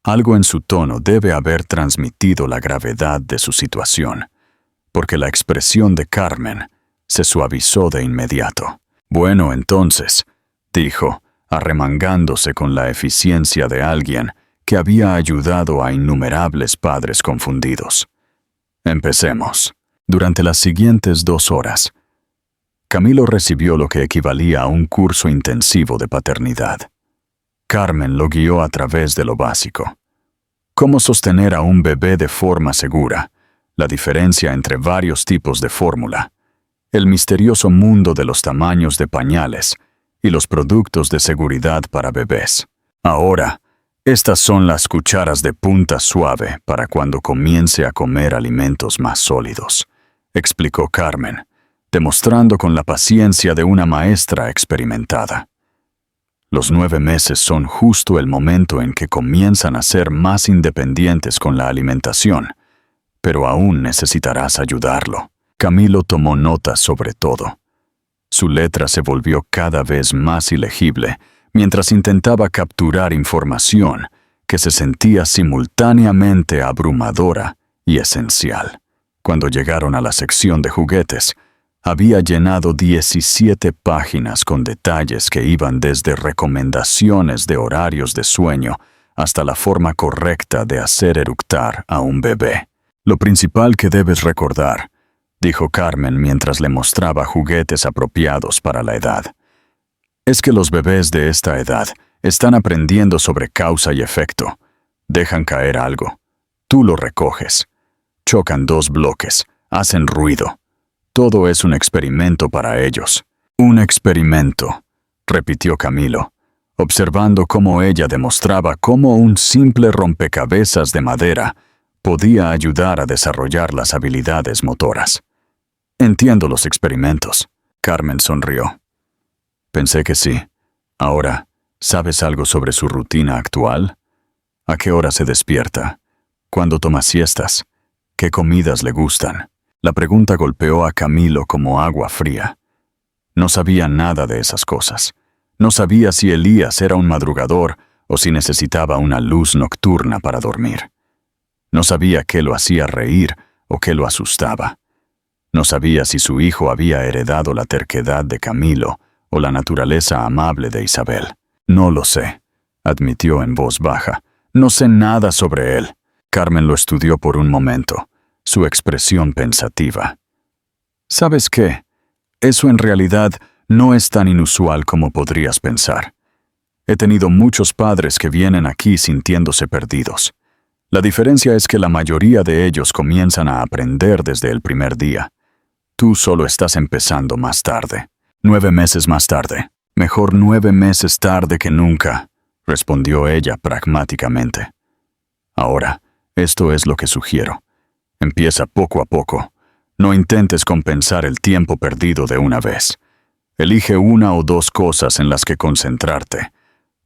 Algo en su tono debe haber transmitido la gravedad de su situación, porque la expresión de Carmen se suavizó de inmediato. Bueno, entonces, dijo, arremangándose con la eficiencia de alguien que había ayudado a innumerables padres confundidos. Empecemos. Durante las siguientes 2 horas, Camilo recibió lo que equivalía a un curso intensivo de paternidad. Carmen lo guió a través de lo básico. Cómo sostener a un bebé de forma segura, la diferencia entre varios tipos de fórmula, el misterioso mundo de los tamaños de pañales y los productos de seguridad para bebés. Ahora, estas son las cucharas de punta suave para cuando comience a comer alimentos más sólidos, explicó Carmen, demostrando con la paciencia de una maestra experimentada. Los 9 meses son justo el momento en que comienzan a ser más independientes con la alimentación, pero aún necesitarás ayudarlo. Camilo tomó notas sobre todo. Su letra se volvió cada vez más ilegible mientras intentaba capturar información que se sentía simultáneamente abrumadora y esencial. Cuando llegaron a la sección de juguetes, había llenado 17 páginas con detalles que iban desde recomendaciones de horarios de sueño hasta la forma correcta de hacer eructar a un bebé. Lo principal que debes recordar, dijo Carmen mientras le mostraba juguetes apropiados para la edad, es que los bebés de esta edad están aprendiendo sobre causa y efecto. Dejan caer algo. Tú lo recoges. Chocan 2 bloques. Hacen ruido. Todo es un experimento para ellos. Un experimento, repitió Camilo, observando cómo ella demostraba cómo un simple rompecabezas de madera podía ayudar a desarrollar las habilidades motoras. Entiendo los experimentos. Carmen sonrió. Pensé que sí. Ahora, ¿sabes algo sobre su rutina actual? ¿A qué hora se despierta? ¿Cuándo toma siestas? ¿Qué comidas le gustan? La pregunta golpeó a Camilo como agua fría. No sabía nada de esas cosas. No sabía si Elías era un madrugador o si necesitaba una luz nocturna para dormir. No sabía qué lo hacía reír o qué lo asustaba. No sabía si su hijo había heredado la terquedad de Camilo o la naturaleza amable de Isabel. No lo sé, admitió en voz baja. No sé nada sobre él. Carmen lo estudió por un momento, su expresión pensativa. ¿Sabes qué? Eso en realidad no es tan inusual como podrías pensar. He tenido muchos padres que vienen aquí sintiéndose perdidos. La diferencia es que la mayoría de ellos comienzan a aprender desde el primer día. Tú solo estás empezando más tarde. 9 meses más tarde. Mejor 9 meses tarde que nunca, respondió ella pragmáticamente. Ahora, esto es lo que sugiero. Empieza poco a poco. No intentes compensar el tiempo perdido de una vez. Elige 1 o 2 cosas en las que concentrarte.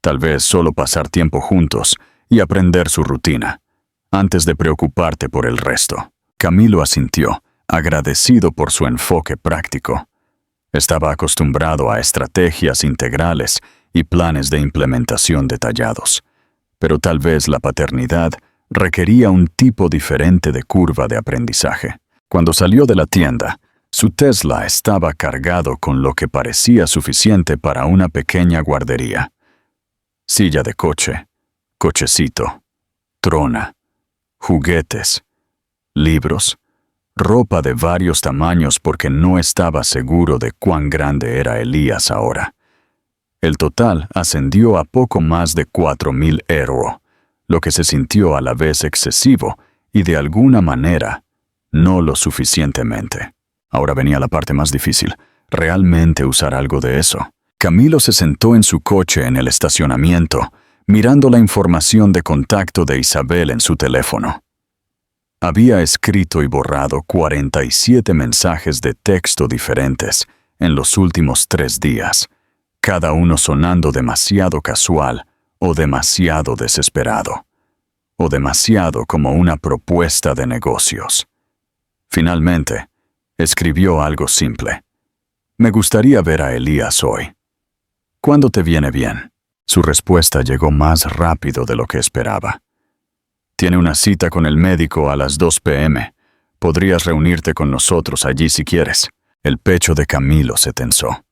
Tal vez solo pasar tiempo juntos y aprender su rutina, antes de preocuparte por el resto. Camilo asintió, agradecido por su enfoque práctico. Estaba acostumbrado a estrategias integrales y planes de implementación detallados, pero tal vez la paternidad requería un tipo diferente de curva de aprendizaje. Cuando salió de la tienda, su Tesla estaba cargado con lo que parecía suficiente para una pequeña guardería. Silla de coche, cochecito, trona, juguetes, libros, ropa de varios tamaños porque no estaba seguro de cuán grande era Elías ahora. El total ascendió a poco más de 4.000 €, lo que se sintió a la vez excesivo y de alguna manera no lo suficientemente. Ahora venía la parte más difícil, realmente usar algo de eso. Camilo se sentó en su coche en el estacionamiento, mirando la información de contacto de Isabel en su teléfono. Había escrito y borrado 47 mensajes de texto diferentes en los últimos 3 días, cada uno sonando demasiado casual o demasiado desesperado, o demasiado como una propuesta de negocios. Finalmente, escribió algo simple. Me gustaría ver a Elías hoy. ¿Cuándo te viene bien? Su respuesta llegó más rápido de lo que esperaba. Tiene una cita con el médico a las 2 p.m. Podrías reunirte con nosotros allí si quieres. El pecho de Camilo se tensó.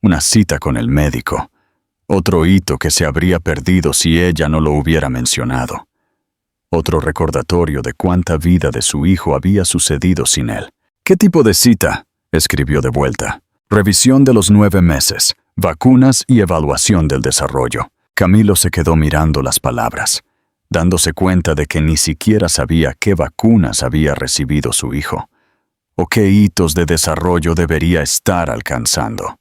Una cita con el médico. Otro hito que se habría perdido si ella no lo hubiera mencionado. Otro recordatorio de cuánta vida de su hijo había sucedido sin él. ¿Qué tipo de cita? Escribió de vuelta. Revisión de los 9 meses, vacunas y evaluación del desarrollo. Camilo se quedó mirando las palabras, dándose cuenta de que ni siquiera sabía qué vacunas había recibido su hijo, o qué hitos de desarrollo debería estar alcanzando.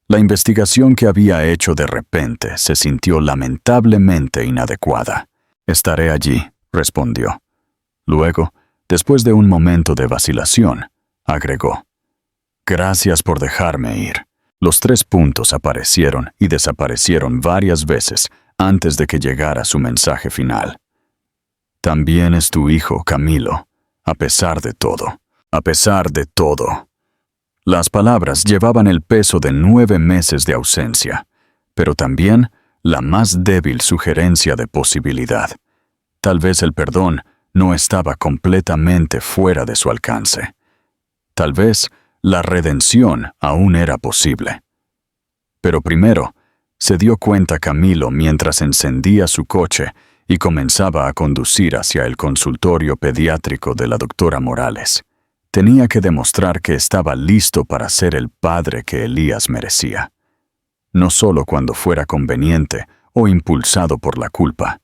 La investigación que había hecho de repente se sintió lamentablemente inadecuada. Estaré allí, respondió. Luego, después de un momento de vacilación, agregó. Gracias por dejarme ir. Los 3 puntos aparecieron y desaparecieron varias veces antes de que llegara su mensaje final. También es tu hijo, Camilo, a pesar de todo. A pesar de todo. Las palabras llevaban el peso de 9 meses de ausencia, pero también la más débil sugerencia de posibilidad. Tal vez el perdón no estaba completamente fuera de su alcance. Tal vez la redención aún era posible. Pero primero, se dio cuenta Camilo mientras encendía su coche y comenzaba a conducir hacia el consultorio pediátrico de la doctora Morales. Tenía que demostrar que estaba listo para ser el padre que Elías merecía. No solo cuando fuera conveniente o impulsado por la culpa,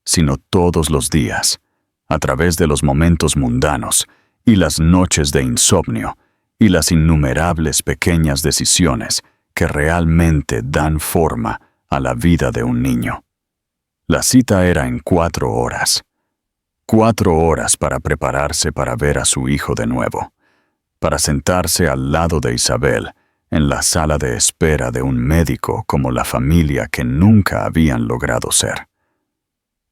sino todos los días, a través de los momentos mundanos y las noches de insomnio y las innumerables pequeñas decisiones que realmente dan forma a la vida de un niño. La cita era en 4 horas. 4 horas para prepararse para ver a su hijo de nuevo, para sentarse al lado de Isabel en la sala de espera de un médico como la familia que nunca habían logrado ser.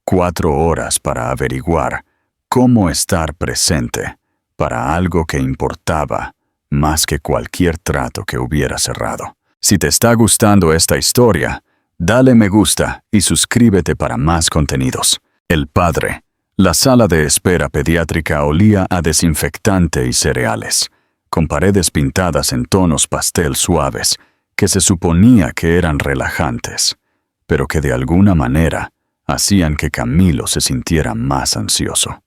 4 horas para averiguar cómo estar presente para algo que importaba más que cualquier trato que hubiera cerrado. Si te está gustando esta historia, dale me gusta y suscríbete para más contenidos. El padre. La sala de espera pediátrica olía a desinfectante y cereales, con paredes pintadas en tonos pastel suaves que se suponía que eran relajantes, pero que de alguna manera hacían que Camilo se sintiera más ansioso.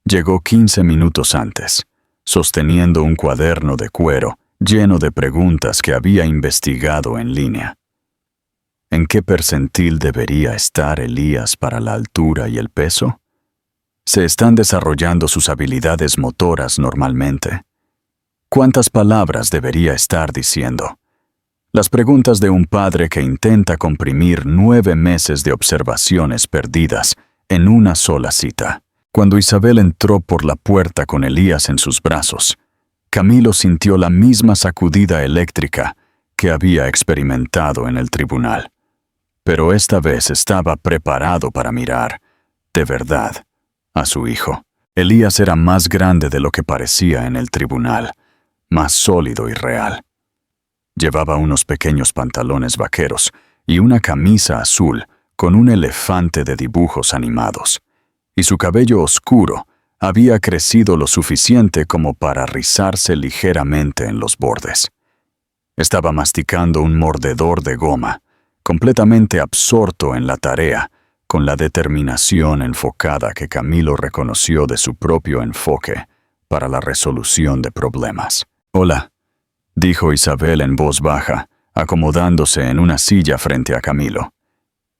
Llegó 15 minutos antes, sosteniendo un cuaderno de cuero lleno de preguntas que había investigado en línea. ¿En qué percentil debería estar Elías para la altura y el peso? ¿Se están desarrollando sus habilidades motoras normalmente? ¿Cuántas palabras debería estar diciendo? Las preguntas de un padre que intenta comprimir 9 meses de observaciones perdidas en una sola cita. Cuando Isabel entró por la puerta con Elías en sus brazos, Camilo sintió la misma sacudida eléctrica que había experimentado en el tribunal. Pero esta vez estaba preparado para mirar, de verdad, a su hijo. Elías era más grande de lo que parecía en el tribunal, más sólido y real. Llevaba unos pequeños pantalones vaqueros y una camisa azul con un elefante de dibujos animados, y su cabello oscuro había crecido lo suficiente como para rizarse ligeramente en los bordes. Estaba masticando un mordedor de goma, completamente absorto en la tarea, con la determinación enfocada que Camilo reconoció de su propio enfoque para la resolución de problemas. «Hola», dijo Isabel en voz baja, acomodándose en una silla frente a Camilo.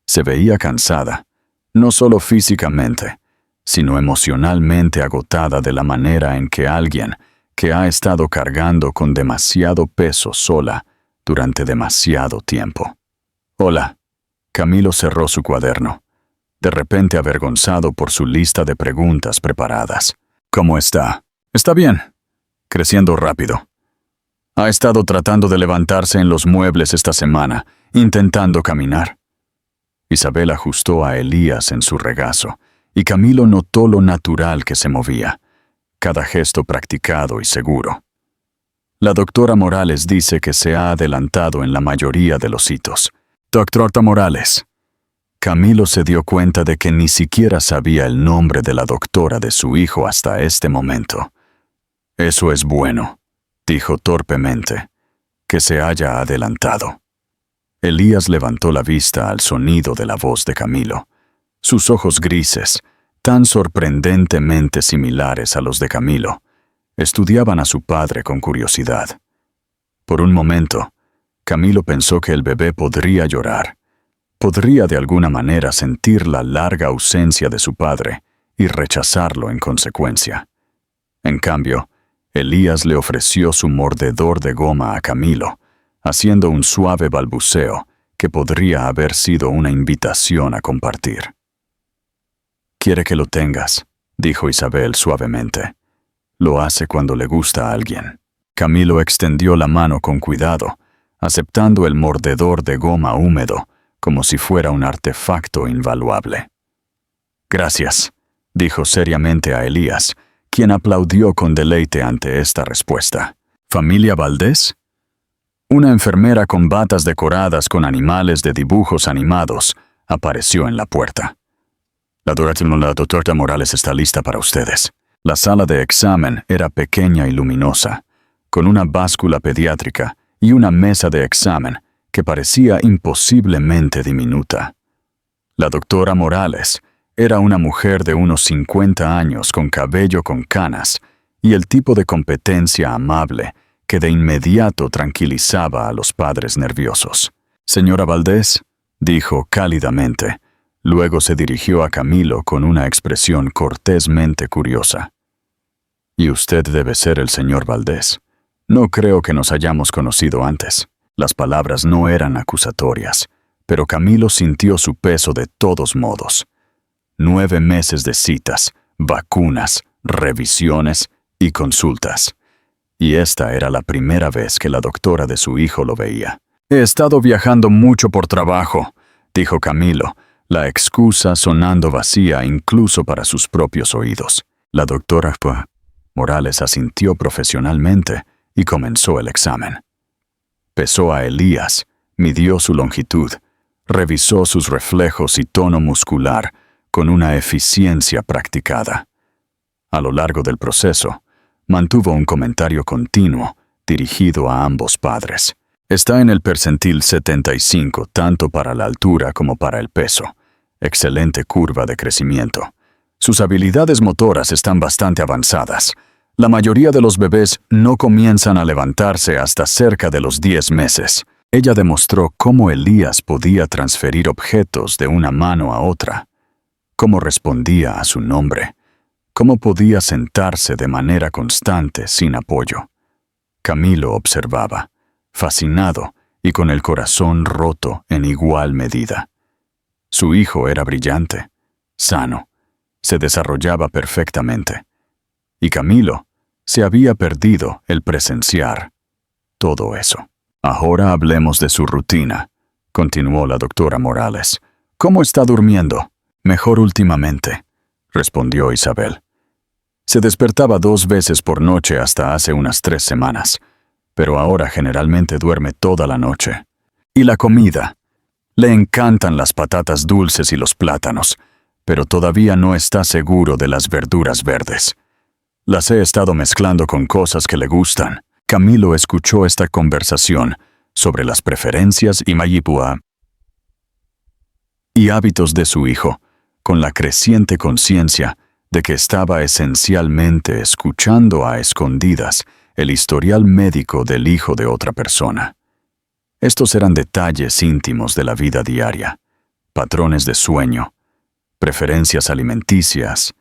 Se veía cansada, no solo físicamente, sino emocionalmente agotada de la manera en que alguien que ha estado cargando con demasiado peso sola durante demasiado tiempo. «Hola». Camilo cerró su cuaderno, de repente avergonzado por su lista de preguntas preparadas. «¿Cómo está?» «Está bien, creciendo rápido. Ha estado tratando de levantarse en los muebles esta semana, intentando caminar». Isabel ajustó a Elías en su regazo, y Camilo notó lo natural que se movía, cada gesto practicado y seguro. La doctora Morales dice que se ha adelantado en la mayoría de los hitos. «Doctora Morales». Camilo se dio cuenta de que ni siquiera sabía el nombre de la doctora de su hijo hasta este momento. «Eso es bueno», dijo torpemente, «que se haya adelantado». Elías levantó la vista al sonido de la voz de Camilo. Sus ojos grises, tan sorprendentemente similares a los de Camilo, estudiaban a su padre con curiosidad. Por un momento, Camilo pensó que el bebé podría llorar. Podría de alguna manera sentir la larga ausencia de su padre y rechazarlo en consecuencia. En cambio, Elías le ofreció su mordedor de goma a Camilo, haciendo un suave balbuceo que podría haber sido una invitación a compartir. «Quiere que lo tengas», dijo Isabel suavemente. «Lo hace cuando le gusta a alguien». Camilo extendió la mano con cuidado, aceptando el mordedor de goma húmedo como si fuera un artefacto invaluable. «Gracias», dijo seriamente a Elías, quien aplaudió con deleite ante esta respuesta. «¿Familia Valdés?» Una enfermera con batas decoradas con animales de dibujos animados apareció en la puerta. La doctora Morales está lista para ustedes». La sala de examen era pequeña y luminosa, con una báscula pediátrica y una mesa de examen que parecía imposiblemente diminuta. La doctora Morales era una mujer de unos 50 años con cabello con canas y el tipo de competencia amable que de inmediato tranquilizaba a los padres nerviosos. «Señora Valdés», dijo cálidamente. Luego se dirigió a Camilo con una expresión cortésmente curiosa. «Y usted debe ser el señor Valdés. No creo que nos hayamos conocido antes». Las palabras no eran acusatorias, pero Camilo sintió su peso de todos modos. 9 meses de citas, vacunas, revisiones y consultas. Y esta era la primera vez que la doctora de su hijo lo veía. «He estado viajando mucho por trabajo», dijo Camilo, la excusa sonando vacía incluso para sus propios oídos. La doctora Morales asintió profesionalmente y comenzó el examen. Pesó a Elías, midió su longitud, revisó sus reflejos y tono muscular con una eficiencia practicada. A lo largo del proceso, mantuvo un comentario continuo dirigido a ambos padres. Está en el percentil 75 tanto para la altura como para el peso. Excelente curva de crecimiento. Sus habilidades motoras están bastante avanzadas. La mayoría de los bebés no comienzan a levantarse hasta cerca de los 10 meses. Ella demostró cómo Elías podía transferir objetos de una mano a otra, cómo respondía a su nombre, cómo podía sentarse de manera constante sin apoyo. Camilo observaba, fascinado y con el corazón roto en igual medida. Su hijo era brillante, sano, se desarrollaba perfectamente. Y Camilo se había perdido el presenciar todo eso. «Ahora hablemos de su rutina», continuó la doctora Morales. «¿Cómo está durmiendo?» «Mejor últimamente», respondió Isabel. Se despertaba 2 veces por noche hasta hace unas 3 semanas, pero ahora generalmente duerme toda la noche. «¿Y la comida?» «Le encantan las patatas dulces y los plátanos, pero todavía no está seguro de las verduras verdes. Las he estado mezclando con cosas que le gustan». Camilo escuchó esta conversación sobre las preferencias y hábitos de su hijo, con la creciente conciencia de que estaba esencialmente escuchando a escondidas el historial médico del hijo de otra persona. Estos eran detalles íntimos de la vida diaria, patrones de sueño, preferencias alimenticias,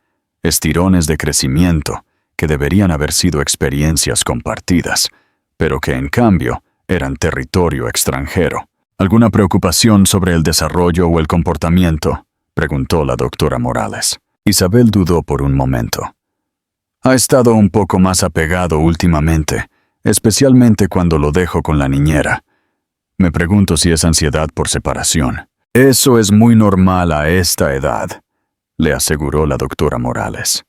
estirones de crecimiento que deberían haber sido experiencias compartidas, pero que en cambio eran territorio extranjero. «¿Alguna preocupación sobre el desarrollo o el comportamiento?», preguntó la doctora Morales. Isabel dudó por un momento. «Ha estado un poco más apegado últimamente, especialmente cuando lo dejo con la niñera. Me pregunto si es ansiedad por separación». «Eso es muy normal a esta edad», le aseguró la doctora Morales.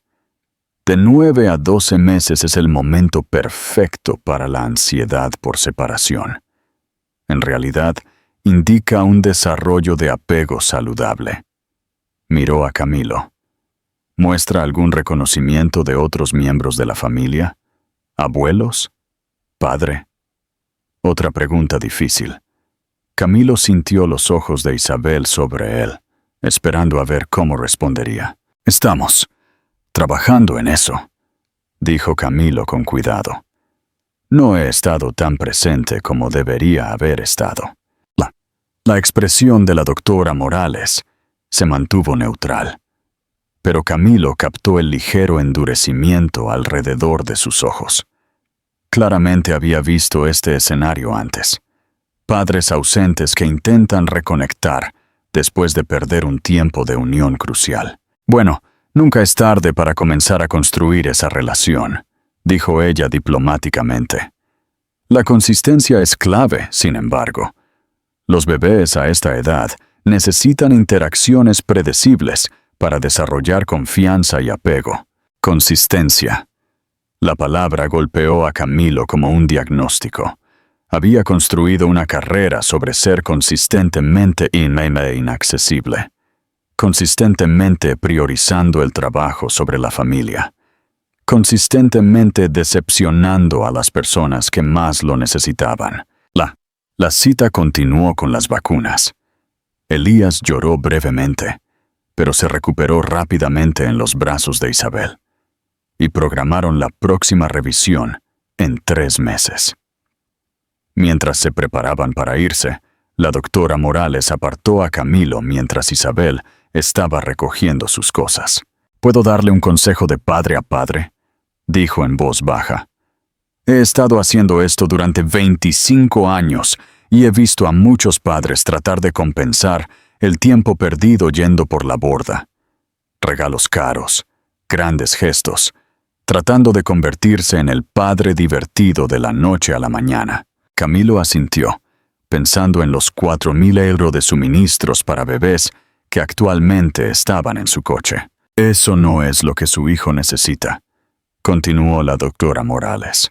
«De 9 a 12 meses es el momento perfecto para la ansiedad por separación. En realidad, indica un desarrollo de apego saludable». Miró a Camilo. ¿Muestra algún reconocimiento de otros miembros de la familia? ¿Abuelos? ¿Padre? Otra pregunta difícil. Camilo sintió los ojos de Isabel sobre él, esperando a ver cómo respondería. «Estamos trabajando en eso», dijo Camilo con cuidado. «No he estado tan presente como debería haber estado». La expresión de la doctora Morales se mantuvo neutral, pero Camilo captó el ligero endurecimiento alrededor de sus ojos. Claramente había visto este escenario antes. Padres ausentes que intentan reconectar después de perder un tiempo de unión crucial. «Bueno, nunca es tarde para comenzar a construir esa relación», dijo ella diplomáticamente. «La consistencia es clave, sin embargo. Los bebés a esta edad necesitan interacciones predecibles para desarrollar confianza y apego. Consistencia». La palabra golpeó a Camilo como un diagnóstico. Había construido una carrera sobre ser consistentemente inaccesible, consistentemente priorizando el trabajo sobre la familia, consistentemente decepcionando a las personas que más lo necesitaban. La cita continuó con las vacunas. Elías lloró brevemente, pero se recuperó rápidamente en los brazos de Isabel, y programaron la próxima revisión en 3 meses. Mientras se preparaban para irse, la doctora Morales apartó a Camilo mientras Isabel estaba recogiendo sus cosas. «¿Puedo darle un consejo de padre a padre?», dijo en voz baja. «He estado haciendo esto durante 25 años y he visto a muchos padres tratar de compensar el tiempo perdido yendo por la borda. regalos caros, grandes gestos, tratando de convertirse en el padre divertido de la noche a la mañana. Camilo asintió, pensando en los 4.000 euros de suministros para bebés que actualmente estaban en su coche. Eso no es lo que su hijo necesita, continuó la doctora Morales.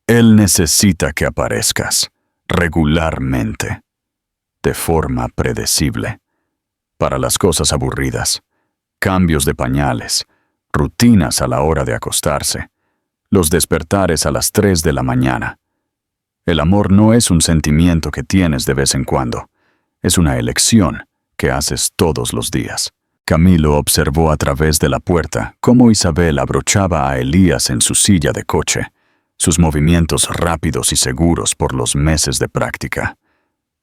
Él necesita que aparezcas regularmente, de forma predecible, para las cosas aburridas, cambios de pañales, rutinas a la hora de acostarse, los despertares a las 3 de la mañana. El amor no es un sentimiento que tienes de vez en cuando, es una elección que haces todos los días. Camilo observó a través de la puerta cómo Isabel abrochaba a Elías en su silla de coche, sus movimientos rápidos y seguros por los meses de práctica.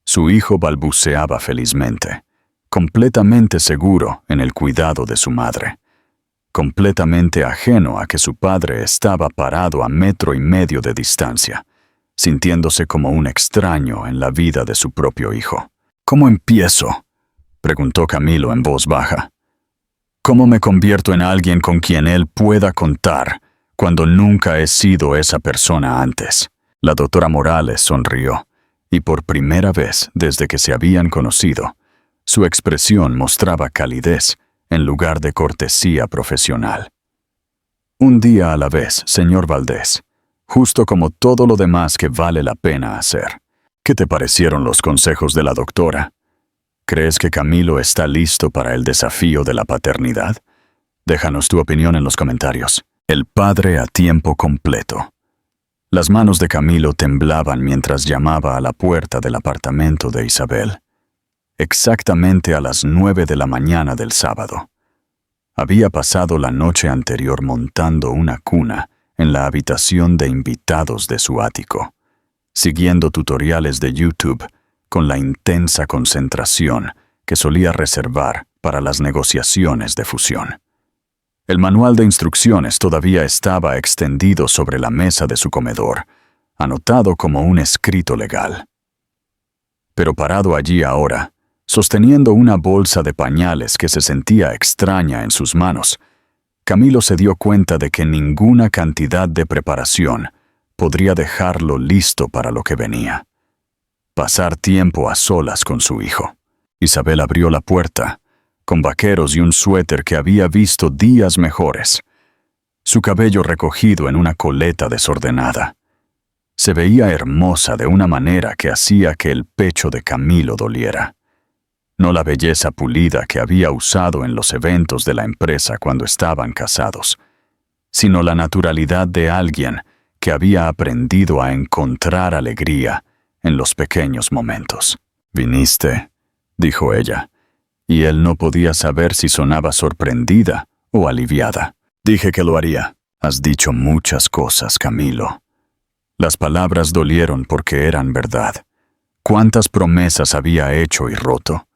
Su hijo balbuceaba felizmente, completamente seguro en el cuidado de su madre, completamente ajeno a que su padre estaba parado a 1,5 metros de distancia, sintiéndose como un extraño en la vida de su propio hijo. ¿Cómo empiezo?, preguntó Camilo en voz baja. ¿Cómo me convierto en alguien con quien él pueda contar cuando nunca he sido esa persona antes? La doctora Morales sonrió, y por primera vez desde que se habían conocido, su expresión mostraba calidez en lugar de cortesía profesional. Un día a la vez, señor Valdés, justo como todo lo demás que vale la pena hacer. ¿Qué te parecieron los consejos de la doctora? ¿Crees que Camilo está listo para el desafío de la paternidad? Déjanos tu opinión en los comentarios. El padre a tiempo completo. Las manos de Camilo temblaban mientras llamaba a la puerta del apartamento de Isabel. Exactamente a las 9 de la mañana del sábado. Había pasado la noche anterior montando una cuna en la habitación de invitados de su ático, siguiendo tutoriales de YouTube con la intensa concentración que solía reservar para las negociaciones de fusión. El manual de instrucciones todavía estaba extendido sobre la mesa de su comedor, anotado como un escrito legal. Pero parado allí ahora, sosteniendo una bolsa de pañales que se sentía extraña en sus manos, Camilo se dio cuenta de que ninguna cantidad de preparación podría dejarlo listo para lo que venía. Pasar tiempo a solas con su hijo. Isabel abrió la puerta, con vaqueros y un suéter que había visto días mejores. Su cabello recogido en una coleta desordenada. Se veía hermosa de una manera que hacía que el pecho de Camilo doliera. No la belleza pulida que había usado en los eventos de la empresa cuando estaban casados, sino la naturalidad de alguien que había aprendido a encontrar alegría en los pequeños momentos. «¿Viniste?», dijo ella, y él no podía saber si sonaba sorprendida o aliviada. «Dije que lo haría. Has dicho muchas cosas, Camilo». Las palabras dolieron porque eran verdad. ¿Cuántas promesas había hecho y roto?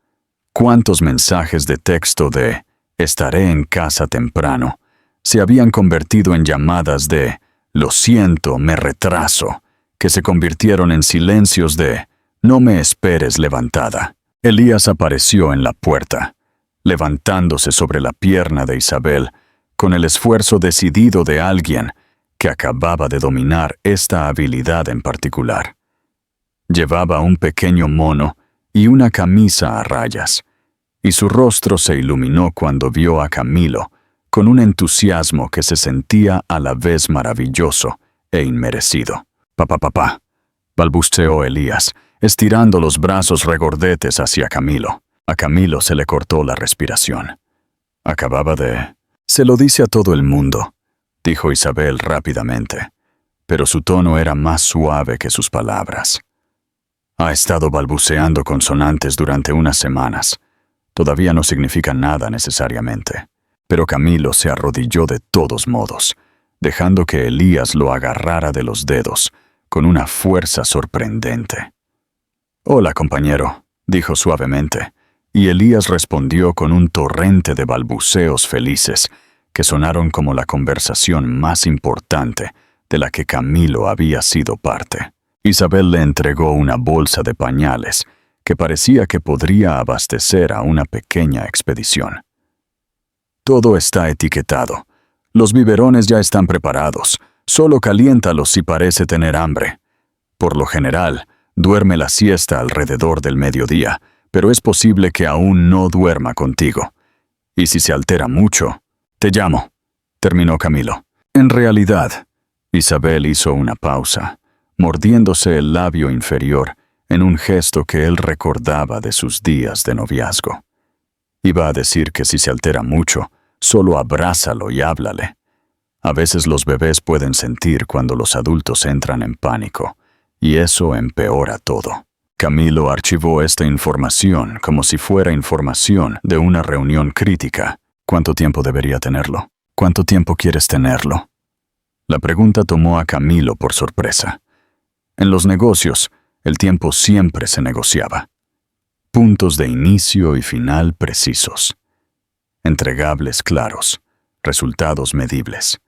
¿Cuántos mensajes de texto de «estaré en casa temprano» se habían convertido en llamadas de «lo siento, me retraso», que se convirtieron en silencios de «no me esperes levantada»? Elías apareció en la puerta, levantándose sobre la pierna de Isabel, con el esfuerzo decidido de alguien que acababa de dominar esta habilidad en particular. Llevaba un pequeño mono y una camisa a rayas, y su rostro se iluminó cuando vio a Camilo, con un entusiasmo que se sentía a la vez maravilloso e inmerecido. «Papá», balbuceó Elías, estirando los brazos regordetes hacia Camilo. A Camilo se le cortó la respiración. Acababa de... «Se lo dice a todo el mundo», dijo Isabel rápidamente, pero su tono era más suave que sus palabras. «Ha estado balbuceando consonantes durante unas semanas. Todavía no significa nada necesariamente». Pero Camilo se arrodilló de todos modos, dejando que Elías lo agarrara de los dedos, con una fuerza sorprendente. «Hola, compañero», dijo suavemente, y Elías respondió con un torrente de balbuceos felices que sonaron como la conversación más importante de la que Camilo había sido parte. Isabel le entregó una bolsa de pañales que parecía que podría abastecer a una pequeña expedición. Todo está etiquetado. Los biberones ya están preparados. Solo caliéntalos si parece tener hambre. Por lo general, duerme la siesta alrededor del mediodía, pero es posible que aún no duerma contigo. Y si se altera mucho, te llamo, terminó Camilo. En realidad, Isabel hizo una pausa, mordiéndose el labio inferior en un gesto que él recordaba de sus días de noviazgo. Iba a decir que si se altera mucho, solo abrázalo y háblale. A veces los bebés pueden sentir cuando los adultos entran en pánico, y eso empeora todo. Camilo archivó esta información como si fuera información de una reunión crítica. ¿Cuánto tiempo debería tenerlo? ¿Cuánto tiempo quieres tenerlo? La pregunta tomó a Camilo por sorpresa. En los negocios, el tiempo siempre se negociaba. Puntos de inicio y final precisos. Entregables claros. Resultados medibles.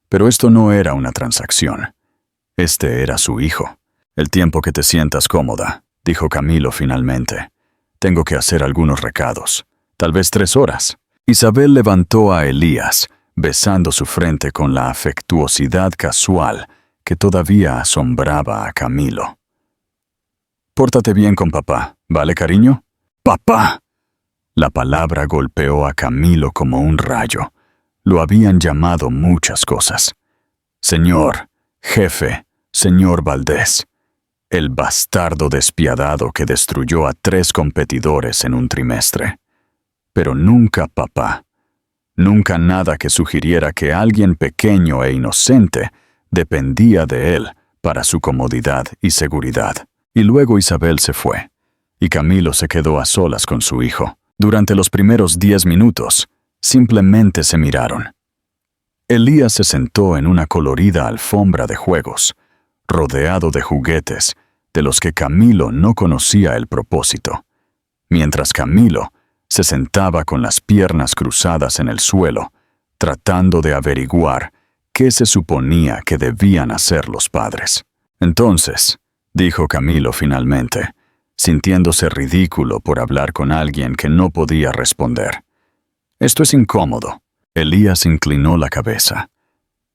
Pero esto no era una transacción. Este era su hijo. El tiempo que te sientas cómoda, dijo Camilo finalmente. Tengo que hacer algunos recados. Tal vez 3 horas. Isabel levantó a Elías, besando su frente con la afectuosidad casual que todavía asombraba a Camilo. Pórtate bien con papá, ¿vale, cariño? ¡Papá! La palabra golpeó a Camilo como un rayo. Lo habían llamado muchas cosas. Señor, jefe, señor Valdés. El bastardo despiadado que destruyó a 3 competidores en un trimestre. Pero nunca papá. Nunca nada que sugiriera que alguien pequeño e inocente dependía de él para su comodidad y seguridad. Y luego Isabel se fue, y Camilo se quedó a solas con su hijo. Durante los primeros 10 minutos, simplemente se miraron. Elías se sentó en una colorida alfombra de juegos, rodeado de juguetes, de los que Camilo no conocía el propósito, mientras Camilo se sentaba con las piernas cruzadas en el suelo, tratando de averiguar qué se suponía que debían hacer los padres. Entonces, dijo Camilo finalmente, sintiéndose ridículo por hablar con alguien que no podía responder. Esto es incómodo. Elías inclinó la cabeza,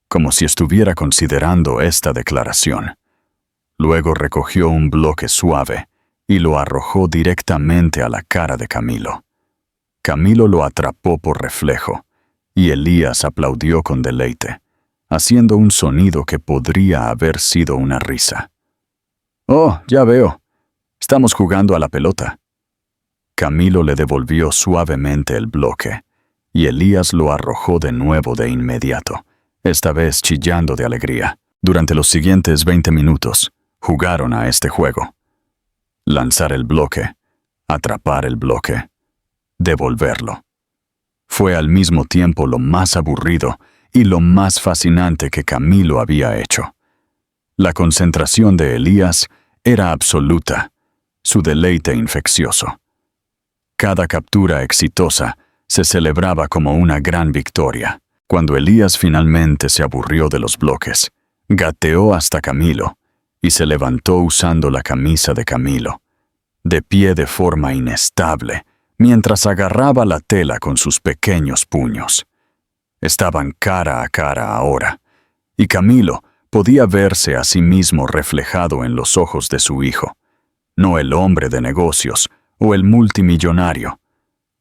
como si estuviera considerando esta declaración. Luego recogió un bloque suave y lo arrojó directamente a la cara de Camilo. Camilo lo atrapó por reflejo, y Elías aplaudió con deleite, haciendo un sonido que podría haber sido una risa. «Oh, ya veo. Estamos jugando a la pelota». Camilo le devolvió suavemente el bloque, y Elías lo arrojó de nuevo de inmediato, esta vez chillando de alegría. Durante los siguientes 20 minutos, jugaron a este juego. Lanzar el bloque, atrapar el bloque, devolverlo. Fue al mismo tiempo lo más aburrido y lo más fascinante que Camilo había hecho. La concentración de Elías era absoluta, su deleite infeccioso. Cada captura exitosa se celebraba como una gran victoria. Cuando Elías finalmente se aburrió de los bloques, gateó hasta Camilo y se levantó usando la camisa de Camilo, de pie de forma inestable, mientras agarraba la tela con sus pequeños puños. Estaban cara a cara ahora, y Camilo podía verse a sí mismo reflejado en los ojos de su hijo, no el hombre de negocios o el multimillonario,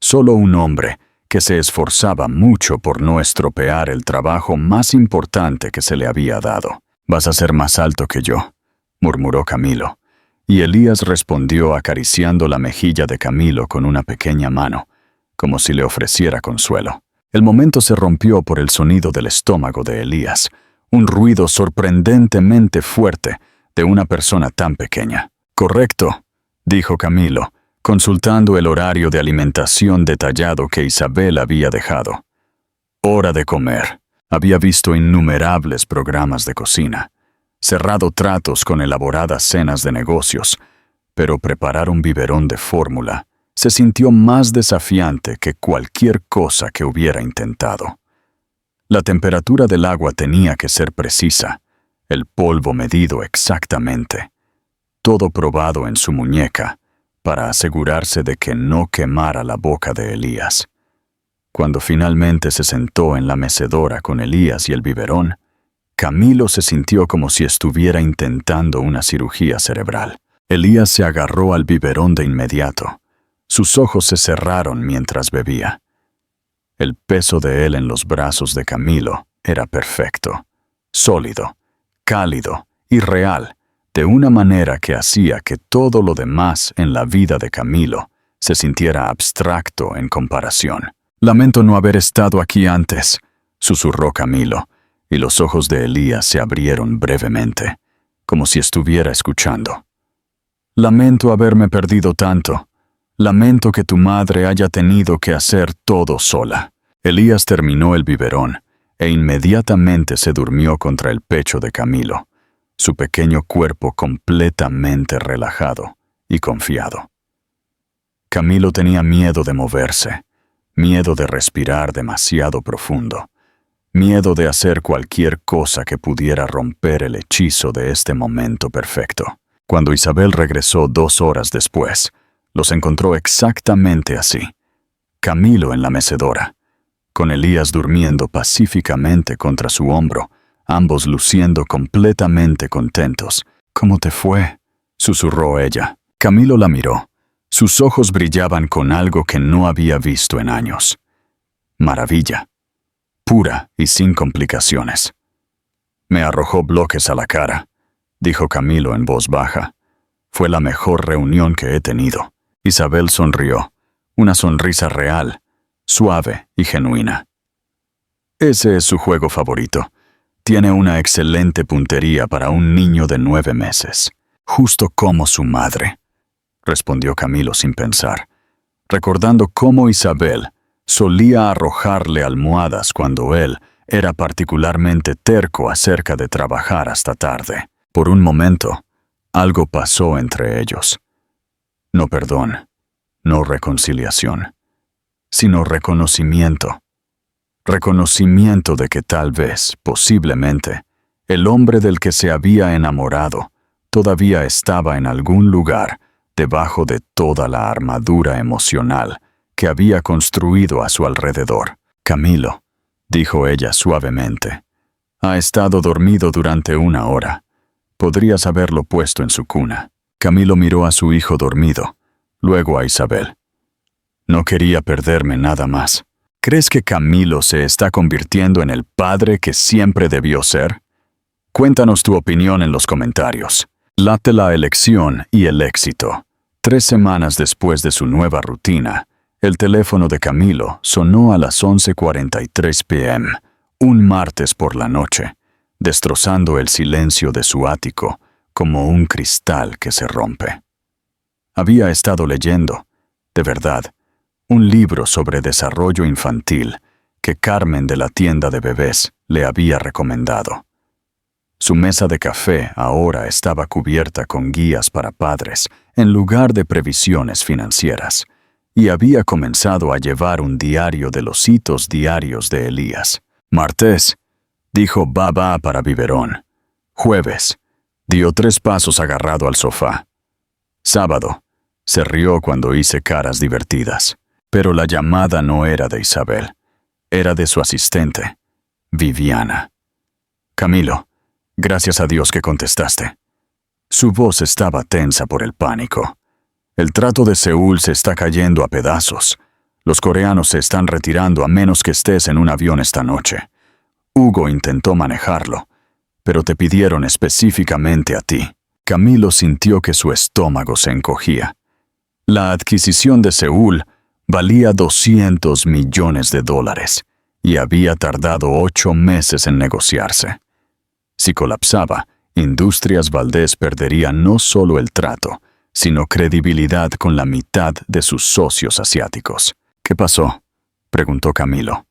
solo un hombre que se esforzaba mucho por no estropear el trabajo más importante que se le había dado. «Vas a ser más alto que yo», murmuró Camilo, y Elías respondió acariciando la mejilla de Camilo con una pequeña mano, como si le ofreciera consuelo. El momento se rompió por el sonido del estómago de Elías, un ruido sorprendentemente fuerte de una persona tan pequeña. «Correcto», dijo Camilo, consultando el horario de alimentación detallado que Isabel había dejado. Hora de comer. Había visto innumerables programas de cocina, cerrado tratos con elaboradas cenas de negocios, pero preparar un biberón de fórmula se sintió más desafiante que cualquier cosa que hubiera intentado. La temperatura del agua tenía que ser precisa, el polvo medido exactamente, todo probado en su muñeca, para asegurarse de que no quemara la boca de Elías. Cuando finalmente se sentó en la mecedora con Elías y el biberón, Camilo se sintió como si estuviera intentando una cirugía cerebral. Elías se agarró al biberón de inmediato. Sus ojos se cerraron mientras bebía. El peso de él en los brazos de Camilo era perfecto, sólido, cálido y real, de una manera que hacía que todo lo demás en la vida de Camilo se sintiera abstracto en comparación. «Lamento no haber estado aquí antes», susurró Camilo, y los ojos de Elías se abrieron brevemente, como si estuviera escuchando. «Lamento haberme perdido tanto. Lamento que tu madre haya tenido que hacer todo sola». Elías terminó el biberón e inmediatamente se durmió contra el pecho de Camilo, su pequeño cuerpo completamente relajado y confiado. Camilo tenía miedo de moverse, miedo de respirar demasiado profundo, miedo de hacer cualquier cosa que pudiera romper el hechizo de este momento perfecto. Cuando Isabel regresó 2 horas después, los encontró exactamente así. Camilo en la mecedora, con Elías durmiendo pacíficamente contra su hombro, ambos luciendo completamente contentos. «¿Cómo te fue?», susurró ella. Camilo la miró. Sus ojos brillaban con algo que no había visto en años. Maravilla. Pura y sin complicaciones. «Me arrojó bloques a la cara», dijo Camilo en voz baja. «Fue la mejor reunión que he tenido». Isabel sonrió, una sonrisa real, suave y genuina. «Ese es su juego favorito. Tiene una excelente puntería para un niño de 9 meses, justo como su madre», respondió Camilo sin pensar, recordando cómo Isabel solía arrojarle almohadas cuando él era particularmente terco acerca de trabajar hasta tarde. Por un momento, algo pasó entre ellos. No perdón, no reconciliación, sino reconocimiento. Reconocimiento de que tal vez, posiblemente, el hombre del que se había enamorado todavía estaba en algún lugar debajo de toda la armadura emocional que había construido a su alrededor. «Camilo», dijo ella suavemente, «ha estado dormido durante 1 hora. Podrías haberlo puesto en su cuna». Camilo miró a su hijo dormido, luego a Isabel. «No quería perderme nada más». ¿Crees que Camilo se está convirtiendo en el padre que siempre debió ser? Cuéntanos tu opinión en los comentarios. Late la elección y el éxito. 3 semanas después de su nueva rutina, el teléfono de Camilo sonó a las 11:43 p.m., un martes por la noche, destrozando el silencio de su ático como un cristal que se rompe. Había estado leyendo, de verdad, un libro sobre desarrollo infantil que Carmen de la tienda de bebés le había recomendado. Su mesa de café ahora estaba cubierta con guías para padres en lugar de previsiones financieras, y había comenzado a llevar un diario de los hitos diarios de Elías. Martes, dijo baba para biberón. Jueves, dio 3 pasos agarrado al sofá. Sábado, se rió cuando hice caras divertidas. Pero la llamada no era de Isabel, era de su asistente, Viviana. «Camilo, gracias a Dios que contestaste». Su voz estaba tensa por el pánico. «El trato de Seúl se está cayendo a pedazos. Los coreanos se están retirando a menos que estés en un avión esta noche. Hugo intentó manejarlo, pero te pidieron específicamente a ti». Camilo sintió que su estómago se encogía. La adquisición de Seúl valía $200 millones y había tardado 8 meses en negociarse. Si colapsaba, Industrias Valdés perdería no solo el trato, sino credibilidad con la mitad de sus socios asiáticos. «¿Qué pasó?», preguntó Camilo,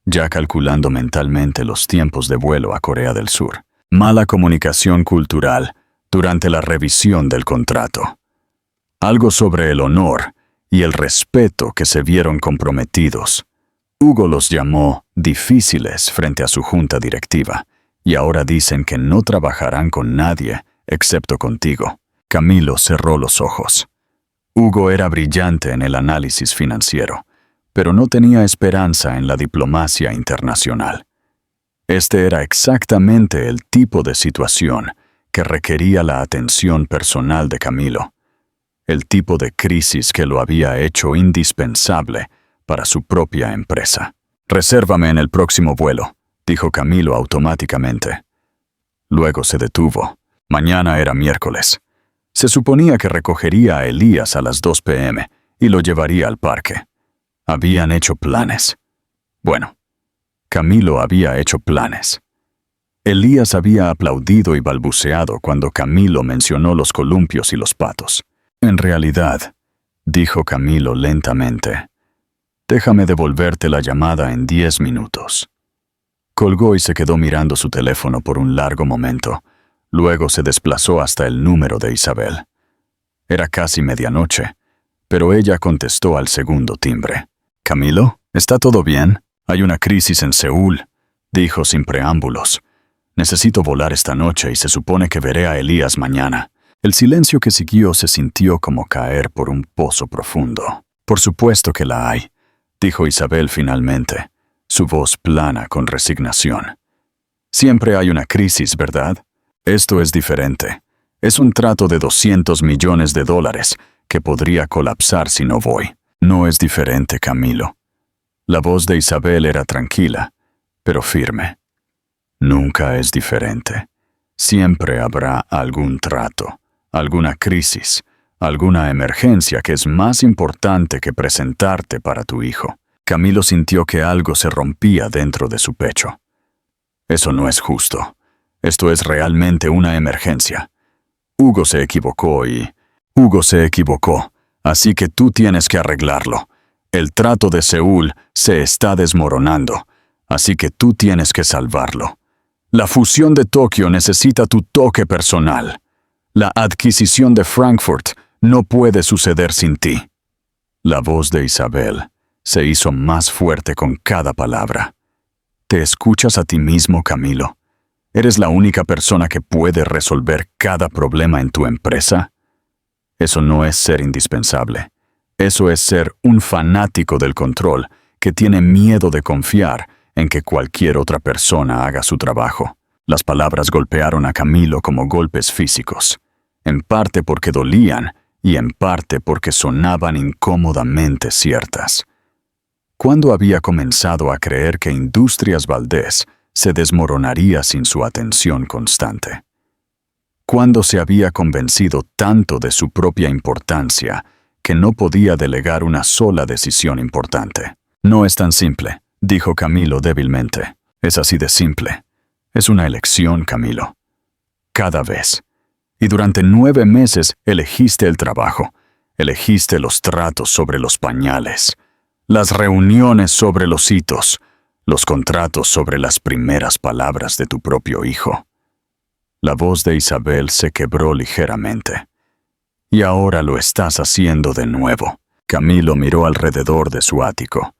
ya calculando mentalmente los tiempos de vuelo a Corea del Sur. «Mala comunicación cultural durante la revisión del contrato. Algo sobre el honor y el respeto que se vieron comprometidos. Hugo los llamó difíciles frente a su junta directiva, y ahora dicen que no trabajarán con nadie excepto contigo». Camilo cerró los ojos. Hugo era brillante en el análisis financiero, pero no tenía esperanza en la diplomacia internacional. Este era exactamente el tipo de situación que requería la atención personal de Camilo, el tipo de crisis que lo había hecho indispensable para su propia empresa. «Resérvame en el próximo vuelo», dijo Camilo automáticamente. Luego se detuvo. Mañana era miércoles. Se suponía que recogería a Elías a las 2 p.m. y lo llevaría al parque. Habían hecho planes. Bueno, Camilo había hecho planes. Elías había aplaudido y balbuceado cuando Camilo mencionó los columpios y los patos. «En realidad», dijo Camilo lentamente, «déjame devolverte la llamada en 10 minutos». Colgó y se quedó mirando su teléfono por un largo momento. Luego se desplazó hasta el número de Isabel. Era casi medianoche, pero ella contestó al segundo timbre. «¿Camilo? ¿Está todo bien? Hay una crisis en Seúl», dijo sin preámbulos. «Necesito volar esta noche y se supone que veré a Elías mañana». El silencio que siguió se sintió como caer por un pozo profundo. «Por supuesto que la hay», dijo Isabel finalmente, su voz plana con resignación. «Siempre hay una crisis, ¿verdad? Esto es diferente. Es un trato de $200 millones que podría colapsar si no voy». «No es diferente, Camilo». La voz de Isabel era tranquila, pero firme. «Nunca es diferente. Siempre habrá algún trato, alguna crisis, alguna emergencia que es más importante que presentarte para tu hijo». Camilo sintió que algo se rompía dentro de su pecho. «Eso no es justo. Esto es realmente una emergencia. Hugo se equivocó, así que tú tienes que arreglarlo. El trato de Seúl se está desmoronando, así que tú tienes que salvarlo. La fusión de Tokio necesita tu toque personal. La adquisición de Frankfurt no puede suceder sin ti». La voz de Isabel se hizo más fuerte con cada palabra. ¿Te escuchas a ti mismo, Camilo? ¿Eres la única persona que puede resolver cada problema en tu empresa? Eso no es ser indispensable. Eso es ser un fanático del control que tiene miedo de confiar en que cualquier otra persona haga su trabajo. Las palabras golpearon a Camilo como golpes físicos, en parte porque dolían y en parte porque sonaban incómodamente ciertas. ¿Cuándo había comenzado a creer que Industrias Valdés se desmoronaría sin su atención constante? ¿Cuándo se había convencido tanto de su propia importancia que no podía delegar una sola decisión importante? «No es tan simple», dijo Camilo débilmente. «Es así de simple. Es una elección, Camilo. Cada vez. Y durante 9 meses elegiste el trabajo, elegiste los tratos sobre los pañales, las reuniones sobre los hitos, los contratos sobre las primeras palabras de tu propio hijo». La voz de Isabel se quebró ligeramente. «Y ahora lo estás haciendo de nuevo». Camilo miró alrededor de su ático,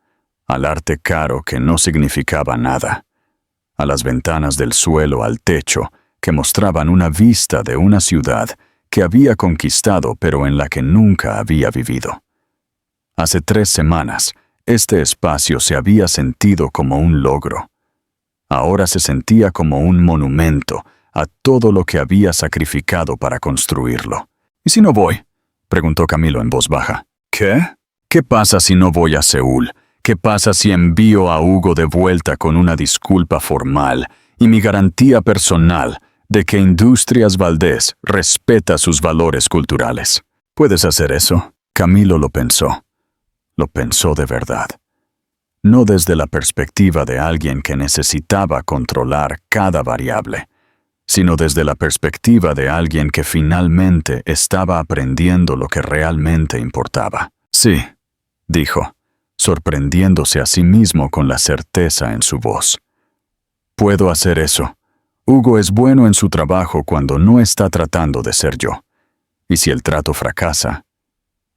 al arte caro que no significaba nada, a las ventanas del suelo al techo que mostraban una vista de una ciudad que había conquistado pero en la que nunca había vivido. Hace 3 semanas, este espacio se había sentido como un logro. Ahora se sentía como un monumento a todo lo que había sacrificado para construirlo. «¿Y si no voy?», preguntó Camilo en voz baja. «¿Qué? ¿Qué pasa si no voy a Seúl? ¿Qué pasa si envío a Hugo de vuelta con una disculpa formal y mi garantía personal de que Industrias Valdés respeta sus valores culturales? ¿Puedes hacer eso?» Camilo lo pensó. Lo pensó de verdad. No desde la perspectiva de alguien que necesitaba controlar cada variable, sino desde la perspectiva de alguien que finalmente estaba aprendiendo lo que realmente importaba. «Sí», dijo, sorprendiéndose a sí mismo con la certeza en su voz. «Puedo hacer eso. Hugo es bueno en su trabajo cuando no está tratando de ser yo. Y si el trato fracasa...»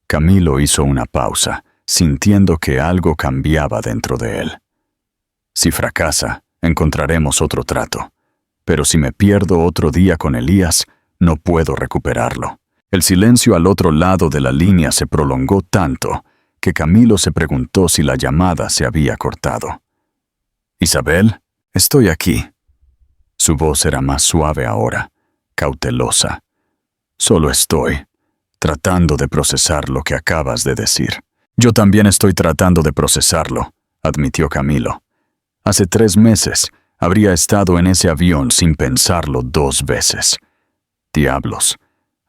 Camilo hizo una pausa, sintiendo que algo cambiaba dentro de él. «Si fracasa, encontraremos otro trato. Pero si me pierdo otro día con Elías, no puedo recuperarlo». El silencio al otro lado de la línea se prolongó tanto que Camilo se preguntó si la llamada se había cortado. «Isabel, estoy aquí». Su voz era más suave ahora, cautelosa. «Solo estoy tratando de procesar lo que acabas de decir». «Yo también estoy tratando de procesarlo», admitió Camilo. «Hace 3 meses habría estado en ese avión sin pensarlo 2 veces. Diablos,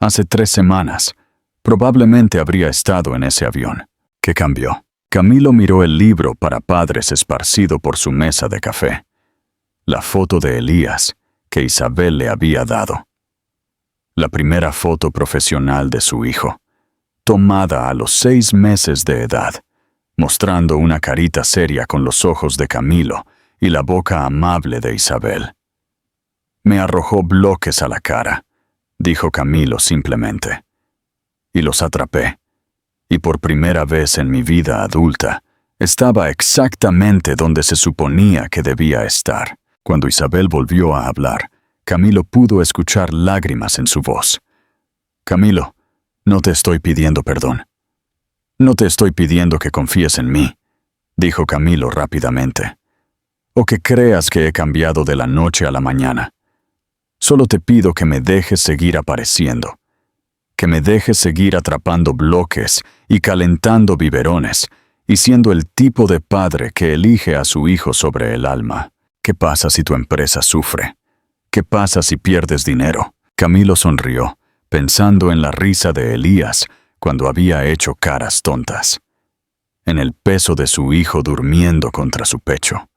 hace 3 semanas probablemente habría estado en ese avión». ¿Qué cambió? Camilo miró el libro para padres esparcido por su mesa de café. La foto de Elías que Isabel le había dado. La primera foto profesional de su hijo, tomada a los 6 meses de edad, mostrando una carita seria con los ojos de Camilo y la boca amable de Isabel. «Me arrojó bloques a la cara», dijo Camilo simplemente. «Y los atrapé. Y por primera vez en mi vida adulta, estaba exactamente donde se suponía que debía estar». Cuando Isabel volvió a hablar, Camilo pudo escuchar lágrimas en su voz. «Camilo, no te estoy pidiendo perdón. No te estoy pidiendo que confíes en mí», dijo Camilo rápidamente. «O que creas que he cambiado de la noche a la mañana. Solo te pido que me dejes seguir apareciendo. Que me dejes seguir atrapando bloques y calentando biberones y siendo el tipo de padre que elige a su hijo sobre el alma. ¿Qué pasa si tu empresa sufre? ¿Qué pasa si pierdes dinero?». Camilo sonrió, pensando en la risa de Elías cuando había hecho caras tontas. En el peso de su hijo durmiendo contra su pecho.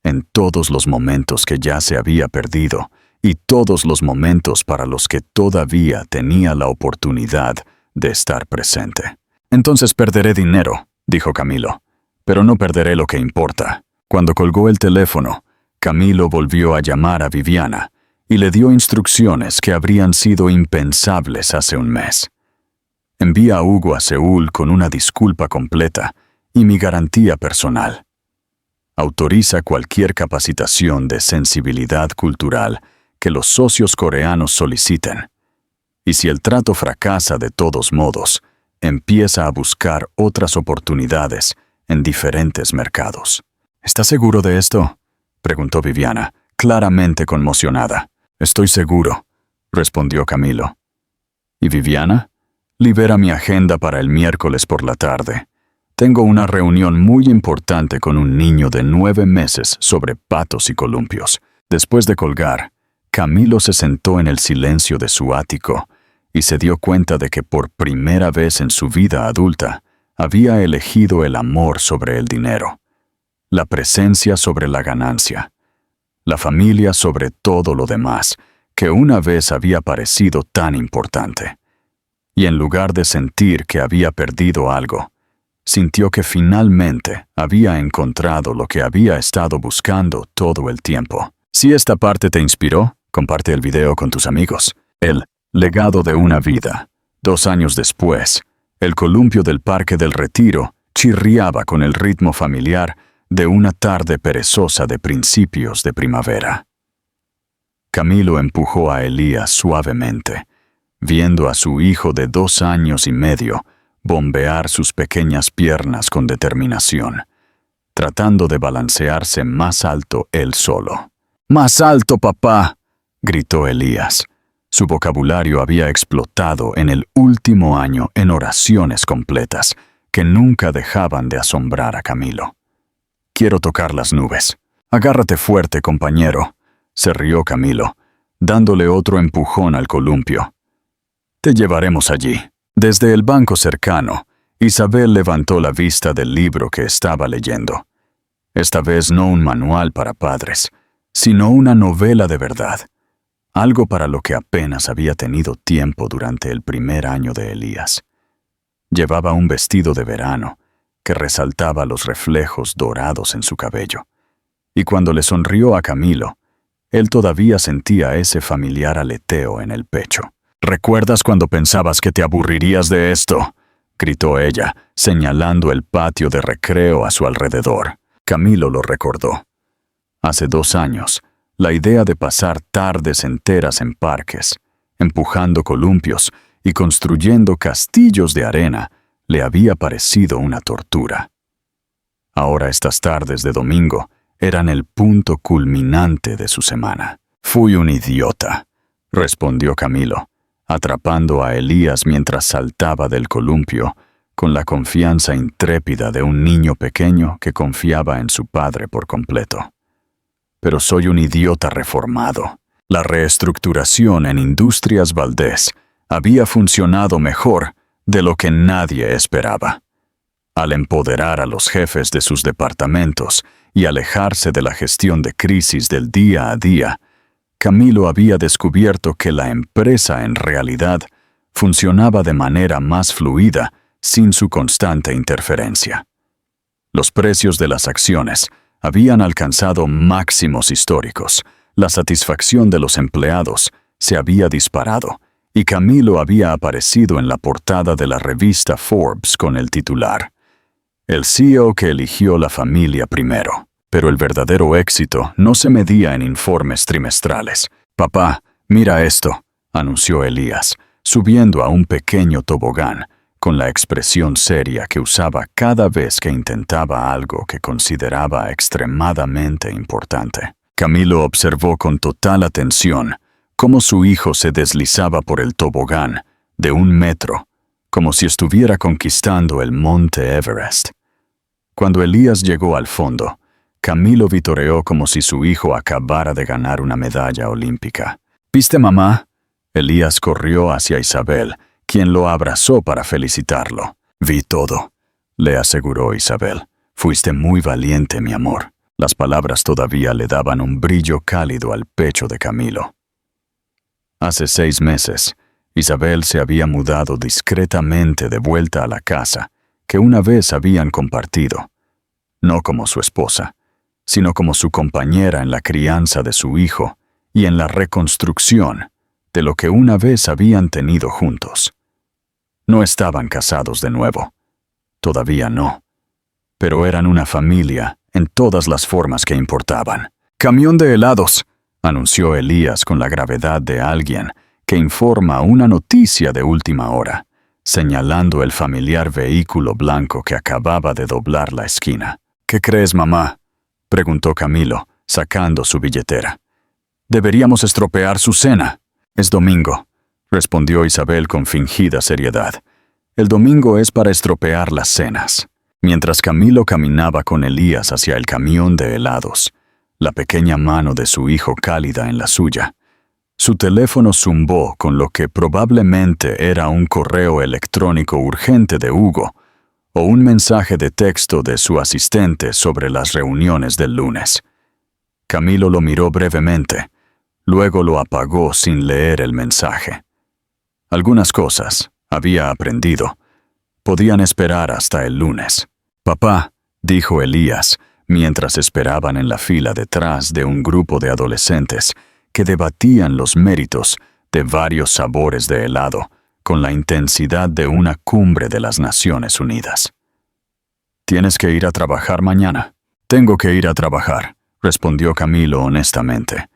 En todos los momentos que ya se había perdido y todos los momentos para los que todavía tenía la oportunidad de estar presente. «Entonces perderé dinero», dijo Camilo, «pero no perderé lo que importa». Cuando colgó el teléfono, Camilo volvió a llamar a Viviana y le dio instrucciones que habrían sido impensables hace un mes. «Envía a Hugo a Seúl con una disculpa completa y mi garantía personal. Autoriza cualquier capacitación de sensibilidad cultural que los socios coreanos soliciten. Y si el trato fracasa de todos modos, empieza a buscar otras oportunidades en diferentes mercados». «¿Estás seguro de esto?», preguntó Viviana, claramente conmocionada. «Estoy seguro», respondió Camilo. «¿Y Viviana? Libera mi agenda para el miércoles por la tarde. Tengo una reunión muy importante con un niño de 9 meses sobre patos y columpios». Después de colgar, Camilo se sentó en el silencio de su ático y se dio cuenta de que por primera vez en su vida adulta había elegido el amor sobre el dinero, la presencia sobre la ganancia, la familia sobre todo lo demás que una vez había parecido tan importante. Y en lugar de sentir que había perdido algo, sintió que finalmente había encontrado lo que había estado buscando todo el tiempo. Si esta parte te inspiró, comparte el video con tus amigos. El legado de una vida. 2 años después, el columpio del Parque del Retiro chirriaba con el ritmo familiar de una tarde perezosa de principios de primavera. Camilo empujó a Elías suavemente, viendo a su hijo de 2 años y medio bombear sus pequeñas piernas con determinación, tratando de balancearse más alto él solo. «¡Más alto, papá!», gritó Elías. Su vocabulario había explotado en el último año en oraciones completas que nunca dejaban de asombrar a Camilo. «Quiero tocar las nubes». «Agárrate fuerte, compañero», se rió Camilo, dándole otro empujón al columpio. «Te llevaremos allí». Desde el banco cercano, Isabel levantó la vista del libro que estaba leyendo. Esta vez no un manual para padres, sino una novela de verdad. Algo para lo que apenas había tenido tiempo durante el primer año de Elías. Llevaba un vestido de verano que resaltaba los reflejos dorados en su cabello. Y cuando le sonrió a Camilo, él todavía sentía ese familiar aleteo en el pecho. «¿Recuerdas cuando pensabas que te aburrirías de esto?», gritó ella, señalando el patio de recreo a su alrededor. Camilo lo recordó. Hace 2 años, la idea de pasar tardes enteras en parques, empujando columpios y construyendo castillos de arena, le había parecido una tortura. Ahora estas tardes de domingo eran el punto culminante de su semana. «Fui un idiota», respondió Camilo, atrapando a Elías mientras saltaba del columpio, con la confianza intrépida de un niño pequeño que confiaba en su padre por completo. «Pero soy un idiota reformado. La reestructuración en Industrias Valdés había funcionado mejor de lo que nadie esperaba. Al empoderar a los jefes de sus departamentos y alejarse de la gestión de crisis del día a día, Camilo había descubierto que la empresa en realidad funcionaba de manera más fluida sin su constante interferencia. Los precios de las acciones habían alcanzado máximos históricos, la satisfacción de los empleados se había disparado y Camilo había aparecido en la portada de la revista Forbes con el titular: «El CEO que eligió la familia primero». Pero el verdadero éxito no se medía en informes trimestrales. «Papá, mira esto», anunció Elías, subiendo a un pequeño tobogán, con la expresión seria que usaba cada vez que intentaba algo que consideraba extremadamente importante. Camilo observó con total atención cómo su hijo se deslizaba por el tobogán de 1 metro, como si estuviera conquistando el monte Everest. Cuando Elías llegó al fondo, Camilo vitoreó como si su hijo acabara de ganar una medalla olímpica. «¿Viste, mamá?». Elías corrió hacia Isabel, quien lo abrazó para felicitarlo. «Vi todo», le aseguró Isabel. «Fuiste muy valiente, mi amor». Las palabras todavía le daban un brillo cálido al pecho de Camilo. Hace 6 meses, Isabel se había mudado discretamente de vuelta a la casa que una vez habían compartido, no como su esposa, sino como su compañera en la crianza de su hijo y en la reconstrucción de lo que una vez habían tenido juntos. No estaban casados de nuevo, todavía no, pero eran una familia en todas las formas que importaban. «Camión de helados», anunció Elías con la gravedad de alguien que informa una noticia de última hora, señalando el familiar vehículo blanco que acababa de doblar la esquina. «¿Qué crees, mamá?», preguntó Camilo, sacando su billetera. «Deberíamos estropear su cena». «Es domingo», respondió Isabel con fingida seriedad. «El domingo es para estropear las cenas». Mientras Camilo caminaba con Elías hacia el camión de helados, la pequeña mano de su hijo cálida en la suya, su teléfono zumbó con lo que probablemente era un correo electrónico urgente de Hugo o un mensaje de texto de su asistente sobre las reuniones del lunes. Camilo lo miró brevemente, luego lo apagó sin leer el mensaje. Algunas cosas, había aprendido, podían esperar hasta el lunes. «Papá», dijo Elías, mientras esperaban en la fila detrás de un grupo de adolescentes que debatían los méritos de varios sabores de helado con la intensidad de una cumbre de las Naciones Unidas. «¿Tienes que ir a trabajar mañana?» «Tengo que ir a trabajar», respondió Camilo honestamente,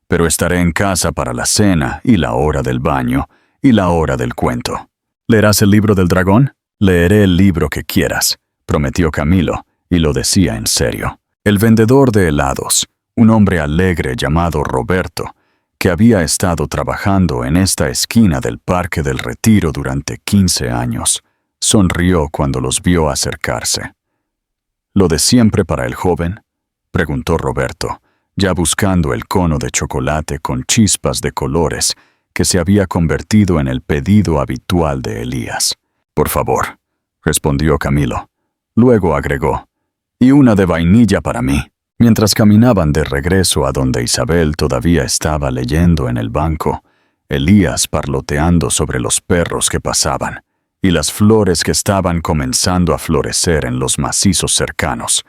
«pero estaré en casa para la cena y la hora del baño y la hora del cuento». «¿Leerás el libro del dragón?» «Leeré el libro que quieras», prometió Camilo, y lo decía en serio. El vendedor de helados, un hombre alegre llamado Roberto, que había estado trabajando en esta esquina del Parque del Retiro durante 15 años, sonrió cuando los vio acercarse. «¿Lo de siempre para el joven?», preguntó Roberto, ya buscando el cono de chocolate con chispas de colores que se había convertido en el pedido habitual de Elías. «Por favor», respondió Camilo. Luego agregó: «Y una de vainilla para mí». Mientras caminaban de regreso a donde Isabel todavía estaba leyendo en el banco, Elías parloteando sobre los perros que pasaban y las flores que estaban comenzando a florecer en los macizos cercanos,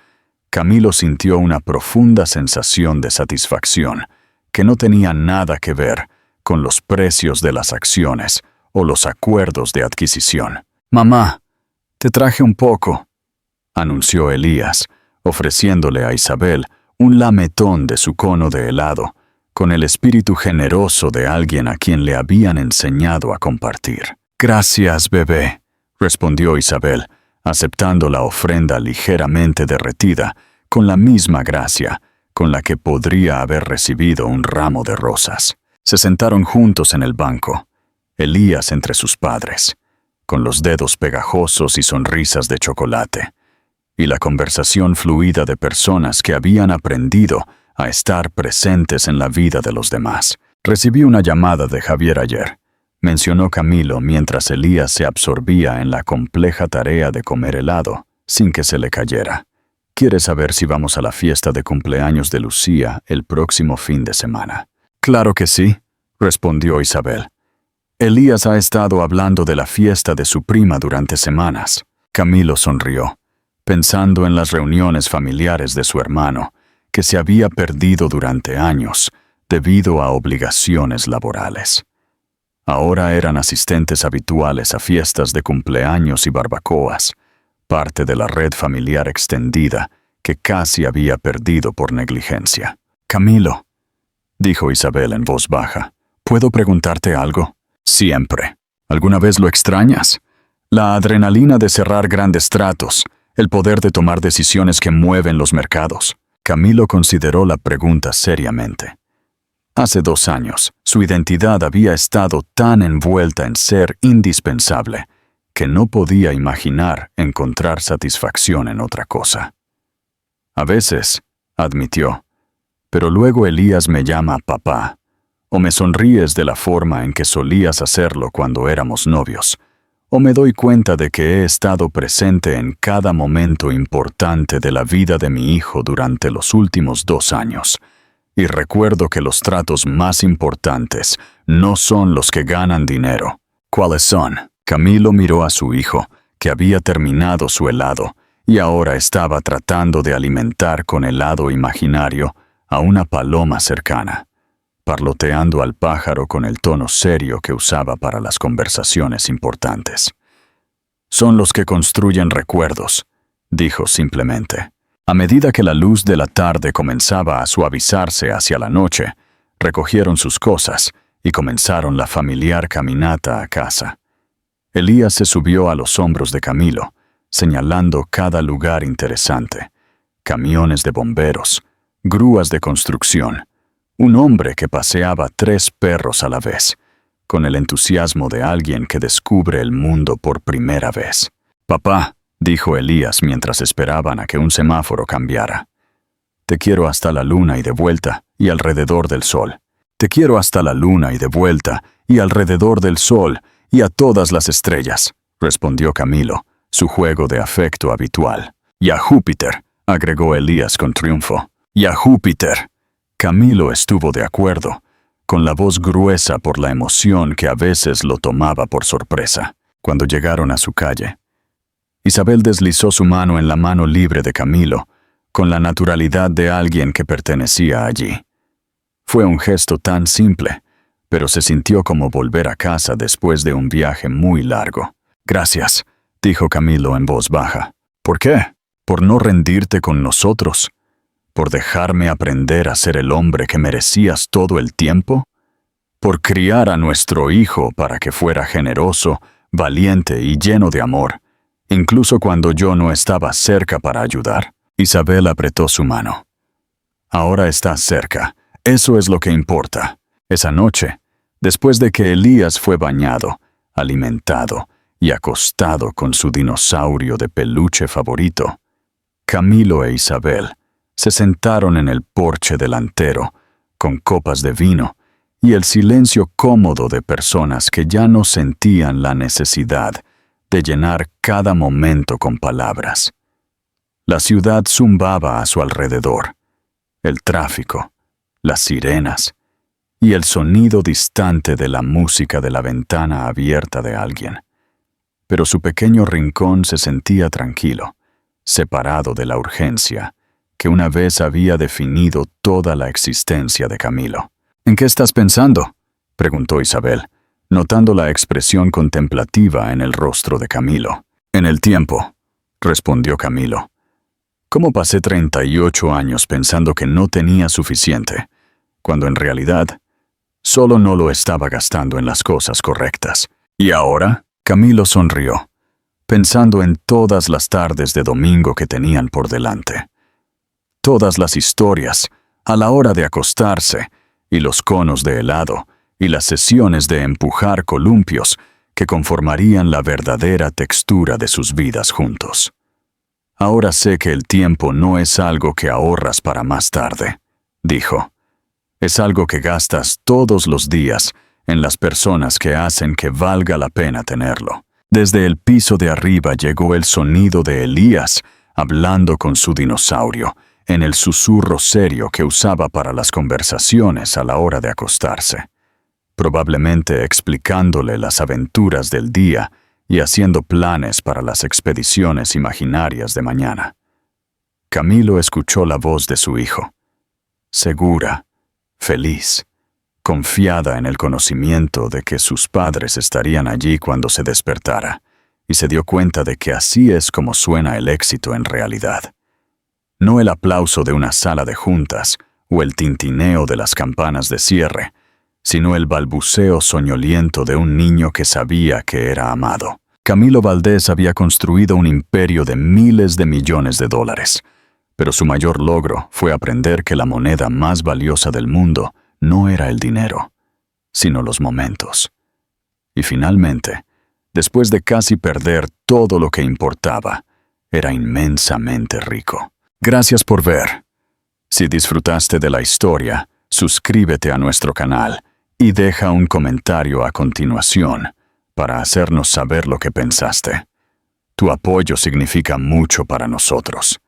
Camilo sintió una profunda sensación de satisfacción que no tenía nada que ver con los precios de las acciones o los acuerdos de adquisición. «Mamá, te traje un poco», anunció Elías, ofreciéndole a Isabel un lametón de su cono de helado, con el espíritu generoso de alguien a quien le habían enseñado a compartir. «Gracias, bebé», respondió Isabel, aceptando la ofrenda ligeramente derretida, con la misma gracia con la que podría haber recibido un ramo de rosas. Se sentaron juntos en el banco, Elías entre sus padres, con los dedos pegajosos y sonrisas de chocolate, y la conversación fluida de personas que habían aprendido a estar presentes en la vida de los demás. Recibí una llamada de Javier ayer, mencionó Camilo mientras Elías se absorbía en la compleja tarea de comer helado, sin que se le cayera. Quiere saber si vamos a la fiesta de cumpleaños de Lucía el próximo fin de semana. Claro que sí, respondió Isabel. Elías ha estado hablando de la fiesta de su prima durante semanas. Camilo sonrió, pensando en las reuniones familiares de su hermano, que se había perdido durante años debido a obligaciones laborales. Ahora eran asistentes habituales a fiestas de cumpleaños y barbacoas, parte de la red familiar extendida que casi había perdido por negligencia. Camilo, dijo Isabel en voz baja, ¿puedo preguntarte algo? Siempre. ¿Alguna vez lo extrañas? La adrenalina de cerrar grandes tratos, el poder de tomar decisiones que mueven los mercados. Camilo consideró la pregunta seriamente. Hace 2 años, su identidad había estado tan envuelta en ser indispensable que no podía imaginar encontrar satisfacción en otra cosa. A veces, admitió, pero luego Elías me llama papá, o me sonríes de la forma en que solías hacerlo cuando éramos novios, o me doy cuenta de que he estado presente en cada momento importante de la vida de mi hijo durante los últimos 2 años, y recuerdo que los tratos más importantes no son los que ganan dinero. ¿Cuáles son? Camilo miró a su hijo, que había terminado su helado, y ahora estaba tratando de alimentar con helado imaginario a una paloma cercana, parloteando al pájaro con el tono serio que usaba para las conversaciones importantes. Son los que construyen recuerdos, dijo simplemente. A medida que la luz de la tarde comenzaba a suavizarse hacia la noche, recogieron sus cosas y comenzaron la familiar caminata a casa. Elías se subió a los hombros de Camilo, señalando cada lugar interesante: camiones de bomberos, grúas de construcción, un hombre que paseaba 3 perros a la vez, con el entusiasmo de alguien que descubre el mundo por primera vez. «Papá», dijo Elías mientras esperaban a que un semáforo cambiara. «Te quiero hasta la luna y de vuelta, y alrededor del sol. Te quiero hasta la luna y de vuelta, y alrededor del sol, y a todas las estrellas», respondió Camilo, su juego de afecto habitual. «Y a Júpiter», agregó Elías con triunfo. «Y a Júpiter». Camilo estuvo de acuerdo, con la voz gruesa por la emoción que a veces lo tomaba por sorpresa. Cuando llegaron a su calle, Isabel deslizó su mano en la mano libre de Camilo, con la naturalidad de alguien que pertenecía allí. Fue un gesto tan simple, pero se sintió como volver a casa después de un viaje muy largo. «Gracias», dijo Camilo en voz baja. «¿Por qué? ¿Por no rendirte con nosotros? ¿Por dejarme aprender a ser el hombre que merecías todo el tiempo? ¿Por criar a nuestro hijo para que fuera generoso, valiente y lleno de amor, incluso cuando yo no estaba cerca para ayudar?» Isabel apretó su mano. «Ahora estás cerca. Eso es lo que importa». Esa noche, después de que Elías fue bañado, alimentado y acostado con su dinosaurio de peluche favorito, Camilo e Isabel se sentaron en el porche delantero, con copas de vino y el silencio cómodo de personas que ya no sentían la necesidad de llenar cada momento con palabras. La ciudad zumbaba a su alrededor, el tráfico, las sirenas y el sonido distante de la música de la ventana abierta de alguien. Pero su pequeño rincón se sentía tranquilo, separado de la urgencia que una vez había definido toda la existencia de Camilo. «¿En qué estás pensando?», preguntó Isabel, notando la expresión contemplativa en el rostro de Camilo. «En el tiempo», respondió Camilo. «¿Cómo pasé 38 años pensando que no tenía suficiente, cuando en realidad solo no lo estaba gastando en las cosas correctas? ¿Y ahora?». Camilo sonrió. pensando en todas las tardes de domingo que tenían por delante. Todas las historias, a la hora de acostarse, y los conos de helado, y las sesiones de empujar columpios que conformarían la verdadera textura de sus vidas juntos. Ahora sé que el tiempo no es algo que ahorras para más tarde, dijo. Es algo que gastas todos los días en las personas que hacen que valga la pena tenerlo. Desde el piso de arriba llegó el sonido de Elías hablando con su dinosaurio, en el susurro serio que usaba para las conversaciones a la hora de acostarse, probablemente explicándole las aventuras del día y haciendo planes para las expediciones imaginarias de mañana. Camilo escuchó la voz de su hijo, segura, feliz, confiada en el conocimiento de que sus padres estarían allí cuando se despertara, y se dio cuenta de que así es como suena el éxito en realidad. No el aplauso de una sala de juntas o el tintineo de las campanas de cierre, sino el balbuceo soñoliento de un niño que sabía que era amado. Camilo Valdés había construido un imperio de miles de millones de dólares, pero su mayor logro fue aprender que la moneda más valiosa del mundo no era el dinero, sino los momentos. Y finalmente, después de casi perder todo lo que importaba, era inmensamente rico. Gracias por ver. Si disfrutaste de la historia, suscríbete a nuestro canal y deja un comentario a continuación para hacernos saber lo que pensaste. Tu apoyo significa mucho para nosotros.